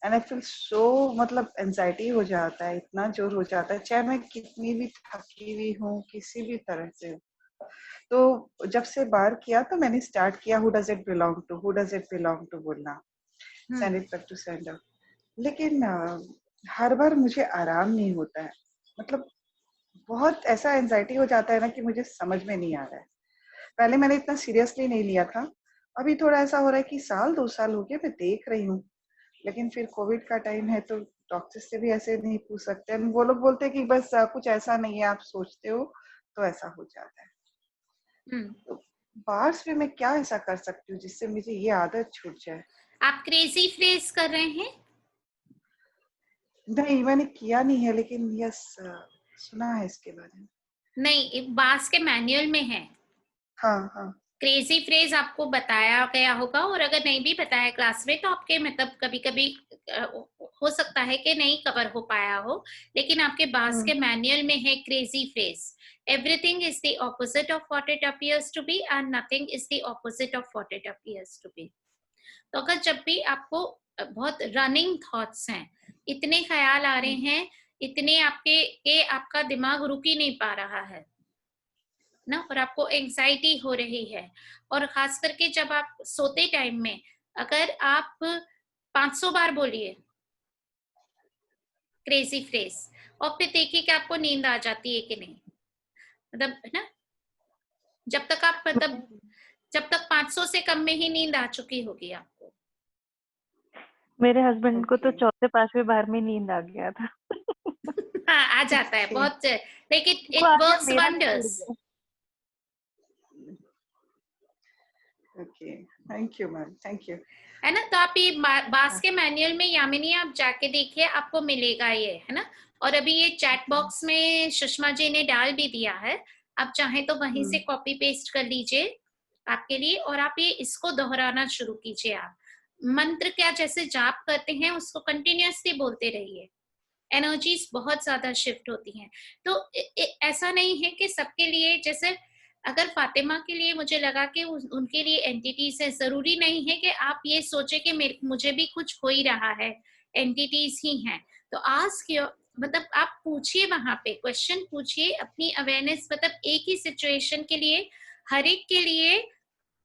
एंड आई फील सो मतलब एंजाइटी हो जाता है, इतना जोर हो जाता है, चाहे मैं कितनी भी थकी हुई हूँ किसी भी तरह से। तो जब से बार किया तो मैंने स्टार्ट किया who does it belong to बोलना, send it back to sender. लेकिन हर बार मुझे आराम नहीं होता है, मतलब बहुत ऐसा एंजाइटी हो जाता है ना कि मुझे समझ में नहीं आ रहा है। पहले मैंने इतना सीरियसली नहीं लिया था, अभी थोड़ा ऐसा हो रहा है कि 2 साल हो गए मैं देख रही हूँ, लेकिन फिर कोविड का टाइम है तो डॉक्टर से भी ऐसे नहीं पूछ सकते, वो लोग बोलते हैं कि बस कुछ ऐसा नहीं है, आप सोचते हो तो ऐसा हो जाता है। तो बार्स में मैं क्या ऐसा कर सकती हूँ जिससे मुझे ये आदत छूट जाए? आप क्रेजी फ्रेज कर रहे हैं? नहीं मैंने किया नहीं है, लेकिन यस सुना है इसके बारे में। नहीं, बास के मैनुअल में है। हाँ हाँ। क्रेजी फ्रेज आपको बताया गया होगा, और अगर नहीं भी बताया क्लास में तो आपके मतलब कभी कभी हो सकता है कि नहीं कवर हो पाया हो, लेकिन आपके बास के मैनुअल में है crazy phrase. Everything is the opposite of what it appears to be and nothing is the opposite of what it appears to be. तो अगर जब भी आपको बहुत रनिंग थॉट्स हैं, इतने ख्याल आ रहे हैं, इतने आपका दिमाग रुक ही नहीं पा रहा है ना, और आपको एंजाइटी हो रही है, और खास करके जब आप सोते टाइम में अगर आप 500 बार बोलिए क्रेजी फ्रेज, और फिर देखिए कि आपको नींद आ जाती है कि नहीं, मतलब है ना, जब तक 500 से कम में ही नींद आ चुकी होगी आपको। मेरे हस्बैंड को तो चौथे पांचवें बार में नींद आ गया था। हाँ, आ जाता है बहुत, लेकिन it works wonders. Okay thank you ma'am, thank you. है ना। तो आप ये बास के मैनुअल में यामिनी आप जाके देखिए, आपको मिलेगा ये, है ना। और अभी ये चैट बॉक्स में सुषमा जी ने डाल भी दिया है, आप चाहें तो वहीं से कॉपी पेस्ट कर लीजिए आपके लिए, और आप ये इसको दोहराना शुरू कीजिए। आप मंत्र क्या जैसे जाप करते हैं उसको कंटिन्यूअसली बोलते रहिए, एनर्जीज बहुत ज्यादा शिफ्ट होती हैं। तो ऐसा नहीं है कि सबके लिए, जैसे अगर फातिमा के लिए मुझे लगा कि उनके लिए एंटिटीज है, जरूरी नहीं है कि आप ये सोचे कि मुझे भी कुछ हो ही रहा है, एंटिटीज ही हैं। तो आस्क योर, मतलब आप पूछिए, वहां पे क्वेश्चन पूछिए, अपनी अवेयरनेस, मतलब एक ही सिचुएशन के लिए हर एक के लिए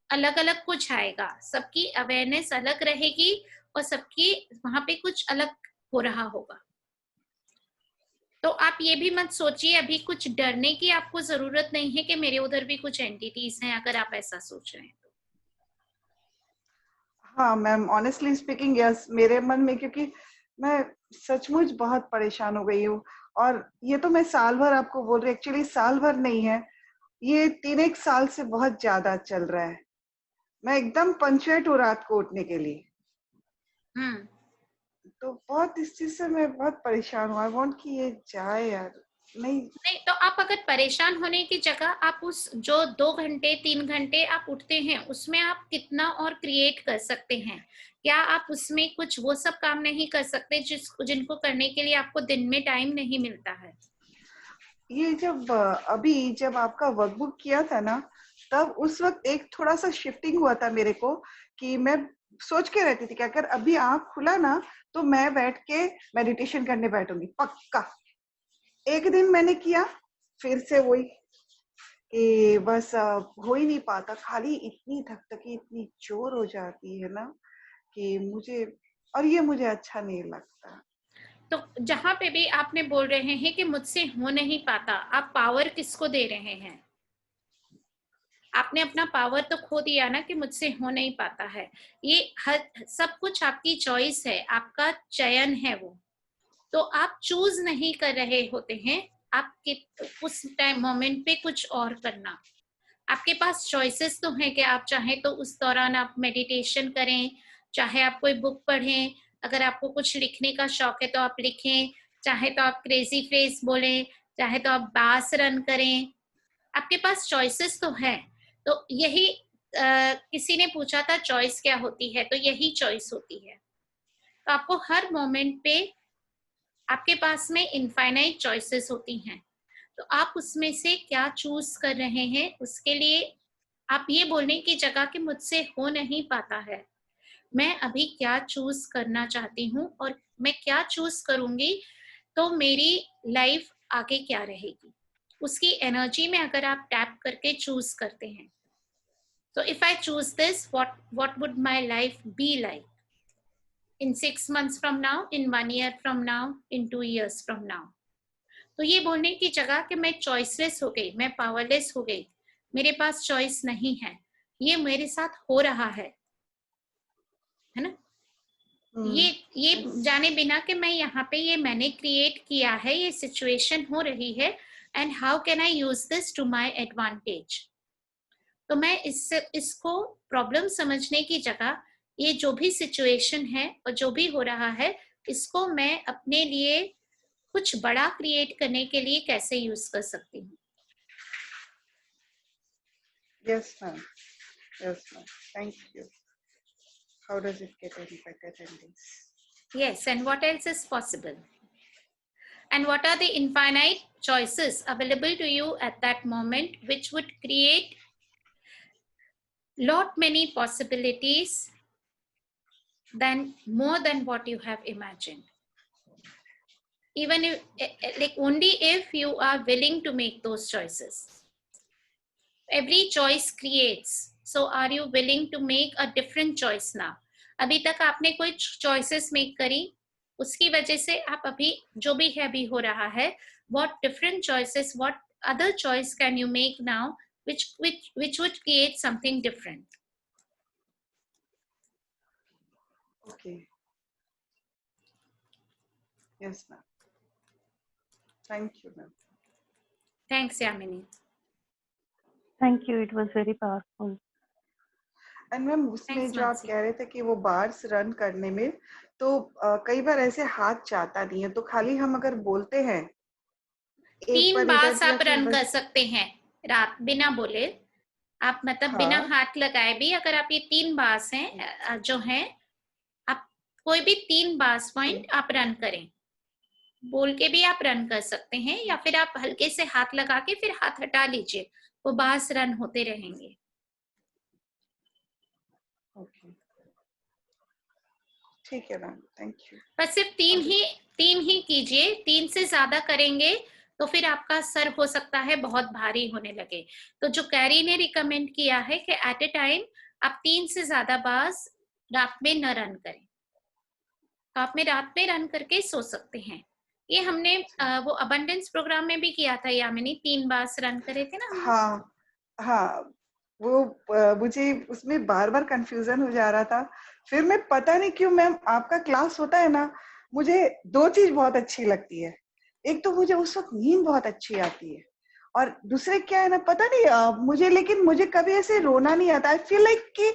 अलग अलग कुछ आएगा, सबकी अवेयरनेस अलग रहेगी और सबकी वहां पे कुछ अलग हो रहा होगा। तो आप ये भी मत सोचिए, अभी कुछ डरने की आपको जरूरत नहीं है कि मेरे उधर भी कुछ एंटिटीज हैं, अगर आप ऐसा सोच रहे हैं तो। हाँ मैम, ऑनेस्टली स्पीकिंग यस, मेरे मन में, क्योंकि मैं सचमुच बहुत परेशान हो गई हूँ। और ये तो मैं साल भर आपको बोल रही, एक्चुअली साल भर नहीं है, ये 3-1 साल से बहुत ज्यादा चल रहा है। मैं एकदम पंचुएट हूँ रात को उठने के लिए। तो बहुत इस चीज से मैं बहुत परेशान हूँ। आई वांट कि ये जाए यार। नहीं तो आप अगर परेशान होने की जगह आप उस जो 2 घंटे 3 घंटे आप उठते हैं उसमें आप कितना और क्रिएट कर सकते हैं? क्या आप उसमें कुछ वो सब काम नहीं कर सकते जिनको करने के लिए आपको दिन में टाइम नहीं मिलता है? ये जब अभी जब आपका वर्कबुक किया था ना, तब उस वक्त एक थोड़ा सा शिफ्टिंग हुआ था मेरे को, कि मैं सोच के रहती थी कि अगर अभी आँख खुला ना तो मैं बैठ के मेडिटेशन करने बैठूंगी पक्का। एक दिन मैंने किया, फिर से वही कि बस हो ही नहीं पाता, खाली इतनी धकधकी इतनी जोर हो जाती है ना कि मुझे, और ये मुझे अच्छा नहीं लगता। तो जहां पे भी आपने बोल रहे हैं कि मुझसे हो नहीं पाता, आप पावर किसको दे रहे हैं? आपने अपना पावर तो खो दिया ना कि मुझसे हो नहीं पाता है। ये हर सब कुछ आपकी चॉइस है, आपका चयन है वो। तो आप चूज नहीं कर रहे होते हैं, आप उस टाइम मोमेंट पे कुछ और करना। आपके पास चॉइसेस तो हैं कि आप चाहें तो उस दौरान आप मेडिटेशन करें, चाहे आप कोई बुक पढ़ें, अगर आपको कुछ लिखने का शौक है तो आप लिखें, चाहे तो आप क्रेजी फ्रेज बोलें, चाहे तो आप बास रन करें। आपके पास चॉइसेस तो है। तो यही किसी ने पूछा था चॉइस क्या होती है, तो यही चॉइस होती है। तो आपको हर मोमेंट पे आपके पास में इनफाइनाइट चॉइसेस होती हैं, तो आप उसमें से क्या चूज कर रहे हैं, उसके लिए आप ये बोलने की जगह कि मुझसे हो नहीं पाता है, मैं अभी क्या चूज करना चाहती हूँ और मैं क्या चूज करूंगी तो मेरी लाइफ आगे क्या रहेगी, उसकी एनर्जी में अगर आप टैप करके चूज करते हैं। तो if I choose this, what would my life be like in 6 months from now, in 1 year from now, in 2 years from now? तो ये बोलने की जगह कि मैं चॉइसलेस हो गई, मैं पावरलेस हो गई, मेरे पास चॉइस नहीं है, ये मेरे साथ हो रहा है ना। ये जाने बिना कि मैं यहाँ पे ये मैंने क्रिएट किया है, ये सिचुएशन हो रही है, and how can I use this to my advantage. तो मैं इसको प्रॉब्लम समझने की जगह ये जो भी सिचुएशन है और जो भी हो रहा है, इसको मैं अपने लिए कुछ बड़ा क्रिएट करने के लिए कैसे यूज कर सकती हूँ। Yes ma'am, yes ma'am, thank you. How does it get any better than this? Yes, and what else is possible? And what are the infinite choices available to you at that moment, which would create lot many possibilities than more than what you have imagined. Even if, like only if you are willing to make those choices. Every choice creates. So are you willing to make a different choice now? अभी तक आपने कोई choices make करी, उसकी वजह से आप अभी जो भी है अभी हो रहा है, what different choices, what other choice can you make now which would create something different? Okay. Yes, ma'am. Thank you, ma'am. Thanks, Yamini. Thank you. It was very powerful. And ma'am उसमें Thanks, जो आप Mansi. कह रहे थे कि वो bars run करने में तो कई बार ऐसे हाथ जाता नहीं है, तो खाली हम अगर बोलते हैं एक 3 बार इधर बार्स दिया आप फिर रन कर बस। सकते हैं रात बिना बोले, आप मतलब बिना हाँ हाथ लगाए भी, अगर आप ये 3 बार्स हैं जो हैं, आप कोई भी 3 बार्स पॉइंट आप रन करें, बोल के भी आप रन कर सकते हैं, या फिर आप हल्के से हाथ लगा के फिर हाथ हटा लीजिए, वो बार्स रन होते रहेंगे। ओके ठीक है मैम, थैंक यू। बस सिर्फ 3 ही कीजिए, 3 से ज्यादा करेंगे तो फिर आपका सर हो सकता है बहुत भारी होने लगे। तो जो कैरी ने रिकमेंड किया है कि एट ए टाइम आप 3 से ज्यादा बार्स रात में न रन करें, तो आप में रात में रन करके सो सकते हैं। ये हमने वो अबंडेंस प्रोग्राम में भी किया था यामिनी, 3 बार्स रन करे थे ना हमने। हाँ हाँ, वो मुझे उसमें बार बार कंफ्यूजन हो जा रहा था। फिर मैं पता नहीं क्यों मैम, आपका क्लास होता है ना, मुझे 2 चीज बहुत अच्छी लगती है। एक तो मुझे उस वक्त नींद बहुत अच्छी आती है, और दूसरे क्या है ना, पता नहीं मुझे, लेकिन मुझे कभी ऐसे रोना नहीं आता। आई फील लाइक कि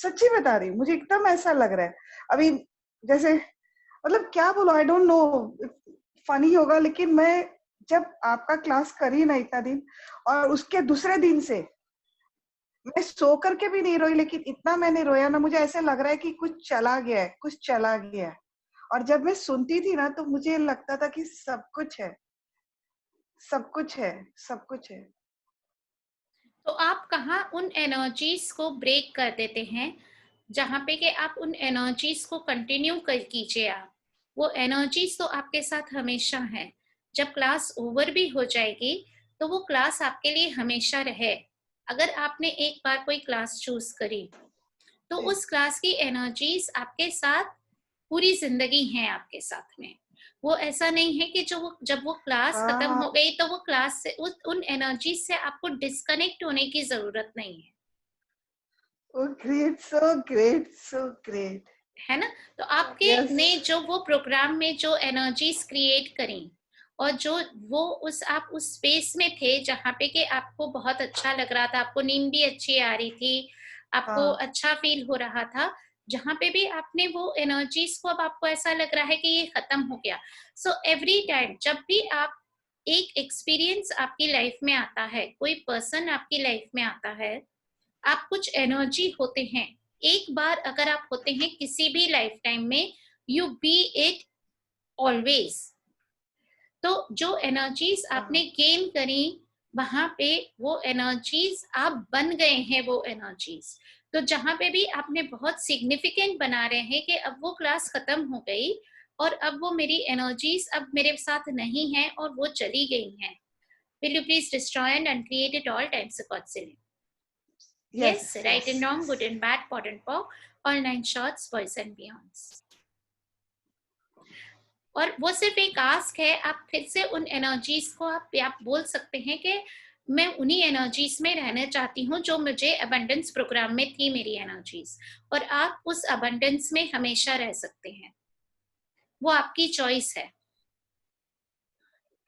सच्ची बता रही हूँ, मुझे एकदम ऐसा लग रहा है अभी, जैसे मतलब क्या बोलो, आई डोंट नो, फनी होगा, लेकिन मैं जब आपका क्लास करी ना इतना दिन, और उसके दूसरे दिन से मैं सो करके भी नहीं रोई, लेकिन इतना मैंने रोया ना, मुझे ऐसे लग रहा है कि कुछ चला गया है, कुछ चला गया है। और जब मैं सुनती थी ना, तो मुझे लगता था कि सब कुछ है, सब कुछ है, सब कुछ है। तो आप कहाँ उन एनर्जीज को ब्रेक कर देते हैं, जहाँ पे कि आप उन एनर्जीज को कंटिन्यू कर कीजिए। आप वो एनर्जीज तो आपके साथ हमेशा हैं। जब क्लास ओवर भी हो जाएगी तो वो क्लास आपके लिए हमेशा रहे। अगर आपने एक बार कोई क्लास चूज करी तो उस क्लास की एनर्जीज आपके साथ पूरी जिंदगी हैं आपके साथ में। वो ऐसा नहीं है कि जब वो क्लास खत्म हाँ, हो गई तो वो क्लास से उन एनर्जीज से आपको डिस्कनेक्ट होने की जरूरत नहीं है, great, so great, so great. है ना। तो आपके यस। ने जो वो प्रोग्राम में जो एनर्जीज क्रिएट करी, और जो वो आप उस स्पेस में थे जहाँ पे कि आपको बहुत अच्छा लग रहा था, आपको नींद भी अच्छी आ रही थी, आपको हाँ अच्छा फील हो रहा था, जहाँ पे भी आपने वो एनर्जीज को, अब आपको ऐसा लग रहा है कि ये खत्म हो गया। सो एवरी टाइम जब भी आप एक एक्सपीरियंस आपकी लाइफ में आता है, कोई पर्सन आपकी लाइफ में आता है, आप कुछ एनर्जी होते हैं। एक बार अगर आप होते हैं किसी भी लाइफ टाइम में, यू बी इट ऑलवेज। तो जो एनर्जीज आपने गेन करी वहां पे, वो एनर्जीज आप बन गए हैं वो एनर्जीज। तो जहां पे भी आपने बहुत सिग्निफिकेंट बना रहे हैं कि अब वो क्लास खत्म हो गई और अब वो मेरी एनर्जीज अब मेरे साथ नहीं है और वो चली गई हैं, will you please destroy and uncreate it all times accordingly. Yes, right and wrong, good and bad, pot and pock, all 9 shorts, boys and beyonds. और वो सिर्फ एक आस्क है, आप फिर से उन एनर्जीज को आप बोल सकते हैं कि मैं उन्हीं एनर्जीज में रहना चाहती हूँ जो मुझे अबंडेंस प्रोग्राम में थी मेरी एनर्जीज, और आप उस अबंडेंस में हमेशा रह सकते हैं। वो आपकी चॉइस है।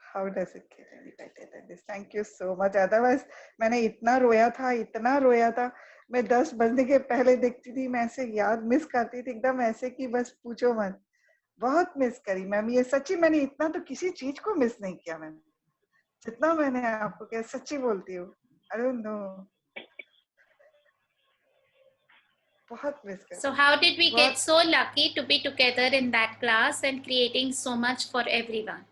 How does it get any better than this? Thank you so much. Otherwise, मैंने इतना रोया था, इतना रोया था। मैं 10 बजने के पहले देखती थी, मैं ऐसे याद मिस करती थी एकदम ऐसे कि बस पूछो मत। बहुत मिस करी मैम, ये सच्ची मैंने इतना तो किसी चीज को मिस नहीं किया मैम, जितना मैंने आपको किया, सच्ची बोलती हूँ। I don't know, बहुत मिस कर। So how did we get so lucky to be together in that class and creating so much for everyone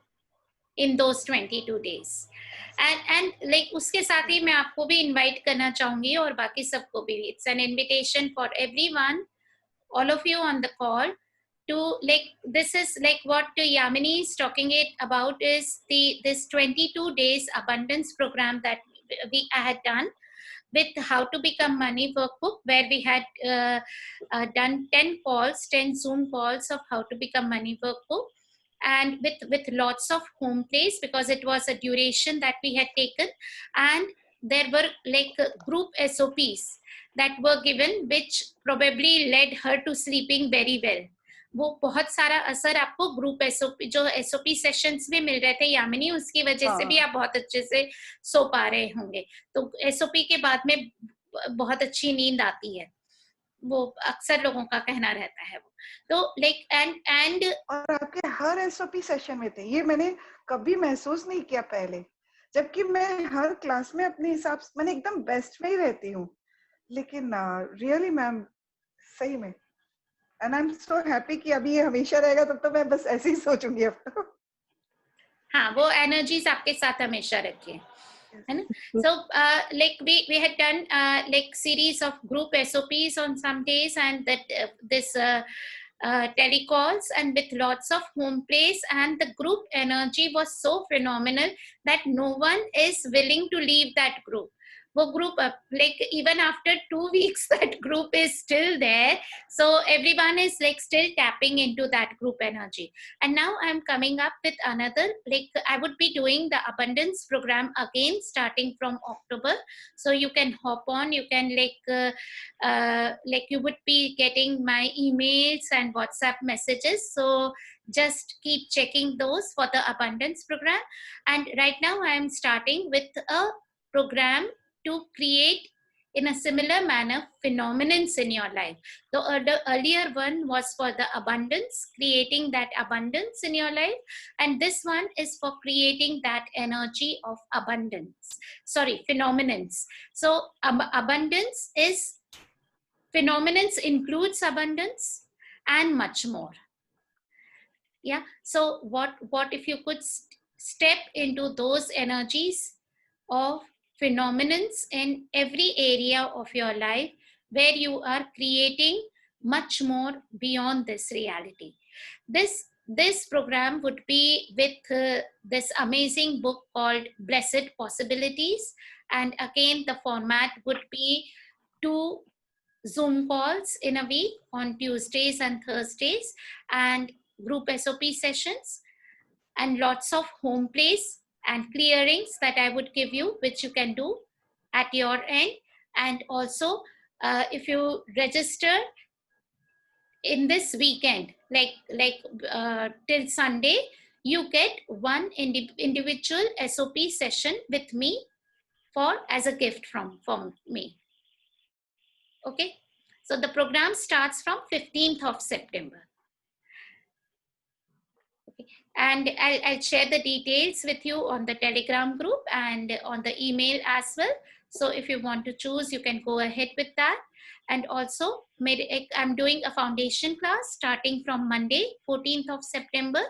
in those 22 days? And like उसके साथ ही मैं आपको भी invite करना चाहूंगी और बाकी सबको भी। It's an invitation for everyone, all of you on the call, to like, this is like what Yamini is talking it about, is this 22 days abundance program that I had done with How to Become Money Workbook, where we had done 10 calls, 10 Zoom calls of How to Become Money Workbook, and with lots of home plays, because it was a duration that we had taken, and there were like group SOPs that were given, which probably led her to sleeping very well. वो बहुत सारा असर आपको group SOP, जो SOP sessions में मिल रहे थे यामिनी, उसकी वजह से भी आप बहुत अच्छे से सो पा रहे होंगे। तो एसओपी के बाद में बहुत अच्छी नींद आती है। वो अक्सर लोगों का कहना रहता है वो। तो लाइक एंड और आपके हर एसओपी सेशन में थे, ये मैंने कभी महसूस नहीं किया पहले, जबकि मैं हर क्लास में अपने हिसाब से मैंने एकदम बेस्ट में ही रहती हूँ, लेकिन रियली मैम सही में, and I am so happy कि अभी ये हमेशा रहेगा, तब तो मैं बस ऐसे ही सोचूंगी अब तो। हाँ, वो एनर्जीज आपके साथ हमेशा रखिए, है ना? So like we had done like series of group SOPs on some days, and that this telecalls, and with lots of home plays, and the group energy was so phenomenal that no one is willing to leave that group. वो group like even after 2 weeks that group is still there, so everyone is like still tapping into that group energy. And now I'm coming up with another, like I would be doing the abundance program again starting from October, so you can hop on, you can like you would be getting my emails and WhatsApp messages, so just keep checking those for the abundance program. And right now I am starting with a program to create in a similar manner phenomenons in your life. The earlier one was for the abundance, creating that abundance in your life, and this one is for creating that energy of abundance, sorry, phenomenons. So abundance is, phenomenons includes abundance and much more. Yeah, so what if you could step into those energies of phenomenons in every area of your life, where you are creating much more beyond this reality. This program would be with this amazing book called Blessed Possibilities, and again the format would be 2 Zoom calls in a week on Tuesdays and Thursdays, and group SOP sessions, and lots of home plays and clearings that I would give you, which you can do at your end. And also, if you register in this weekend, till Sunday, you get one individual SOP session with me as a gift from me. Okay, so the program starts from 15th of September. And I'll share the details with you on the Telegram group and on the email as well. So if you want to choose, you can go ahead with that. And also, I'm doing a foundation class starting from Monday, 14th of September,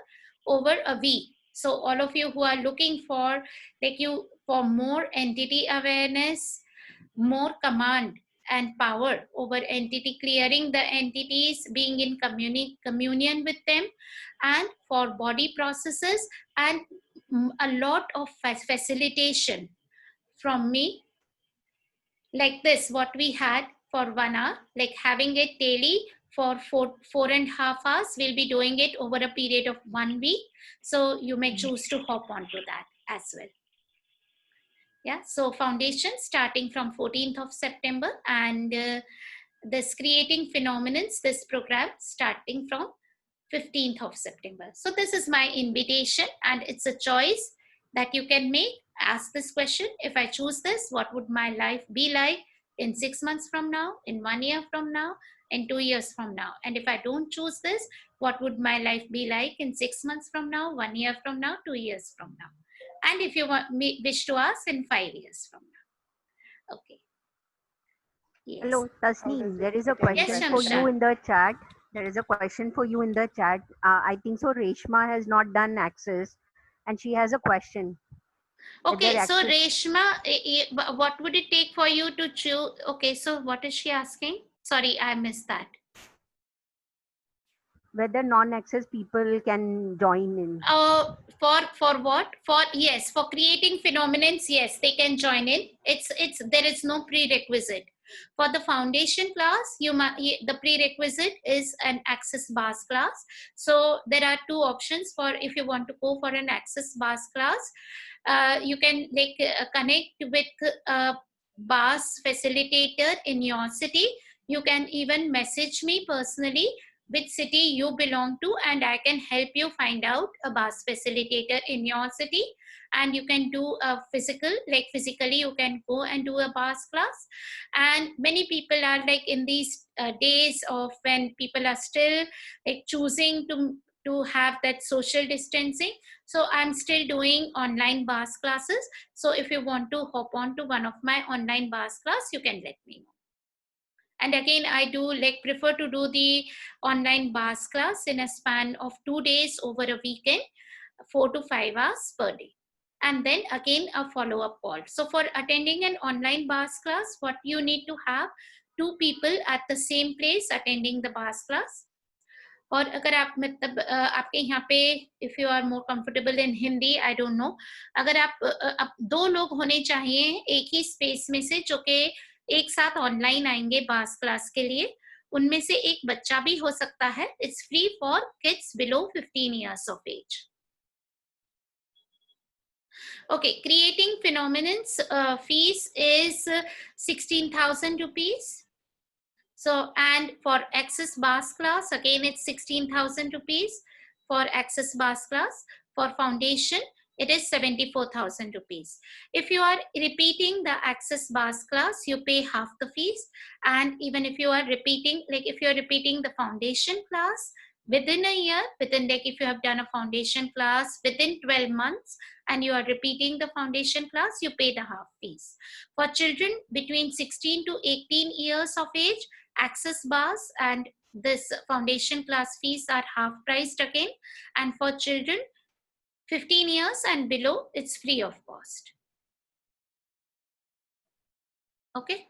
over a week. So all of you who are looking for for more entity awareness, more command and power over entity, clearing the entities, being in communion with them, and for body processes, and a lot of facilitation from me, like this, what we had for 1 hour, like having it daily for 4.5 hours. We'll be doing it over a period of 1 week. So you may choose to hop onto that as well. Yeah, so foundation starting from 14th of September, and this creating phenomenons, this program starting from 15th of September. So this is my invitation, and it's a choice that you can make. Ask this question: if I choose this, what would my life be like in 6 months from now, in 1 year from now, in 2 years from now? And if I don't choose this, what would my life be like in 6 months from now, 1 year from now, 2 years from now? And if you wish to ask, in 5 years from now. Okay. Yes. Hello, Tasneem. There is a question for you in the chat. There is a question for you in the chat. I think so. Reshma has not done access, and she has a question. Okay, so Reshma, what would it take for you to choose? Okay, so what is she asking? Sorry, I missed that. Whether non-access people can join in. For what? Yes, for creating phenomenons, yes, they can join in. There is no prerequisite. For the foundation class, the prerequisite is an access bars class. So there are 2 options for if you want to go for an access bars class. You can connect with a bars facilitator in your city. You can even message me personally which city you belong to, and I can help you find out a BAS facilitator in your city, and you can do a physical, like physically you can go and do a BAS class. And many people are like in these days of when people are still like choosing to have that social distancing. So I'm still doing online BAS classes. So if you want to hop on to one of my online BAS class, you can let me know. And again, I do like prefer to do the online BAS class in a span of 2 days over a weekend, 4 to 5 hours per day. And then again, a follow-up call. So for attending an online BAS class, what you need to have 2 people at the same place attending the BAS class. और अगर आप मतलब आपके यहाँ पे if you are more comfortable in Hindi, I don't know, अगर आप 2 लोग होने चाहिए एक ही स्पेस में से जो कि एक साथ ऑनलाइन आएंगे BAS क्लास के लिए, उनमें से एक बच्चा भी हो सकता है. It's free for kids below 15 years of age. Okay, creating phenomenons fees is 16,000 rupees. So, and for Access BAS class, again, it's 16,000 rupees for Access BAS class. For foundation, it is 74,000 rupees. If you are repeating the Access BAS class, you pay half the fees. And even if you are repeating, like if you are repeating the foundation class within a year, within like if you have done a foundation class within 12 months, and you are repeating the foundation class, you pay the half fees. For children between 16 to 18 years of age, Access BAS and this foundation class fees are half priced again. And for children 15 years and below, it's free of cost. Okay.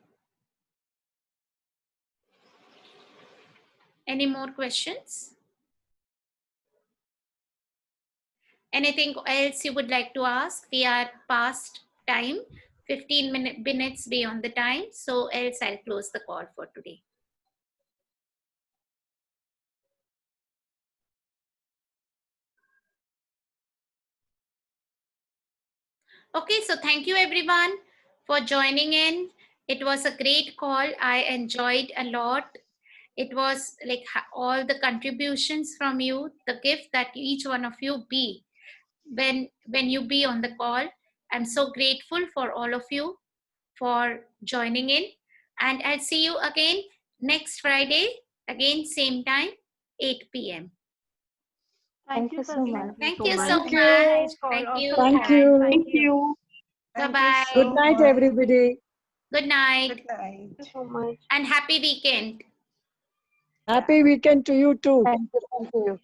Any more questions? Anything else you would like to ask? We are past time, 15 minutes beyond the time. So else I'll close the call for today. Okay, so thank you everyone for joining in. It was a great call. I enjoyed a lot. It was like all the contributions from you, the gift that each one of you be when you be on the call. I'm so grateful for all of you for joining in, and I'll see you again next Friday, again same time, 8 p.m. Thank you so much. Thank you so Thank much. you. Thank you. Thank Bye-bye. you so Good night, much. everybody. Good night. Good night. Thank you so much. And happy weekend. Happy weekend to you too. Thank you.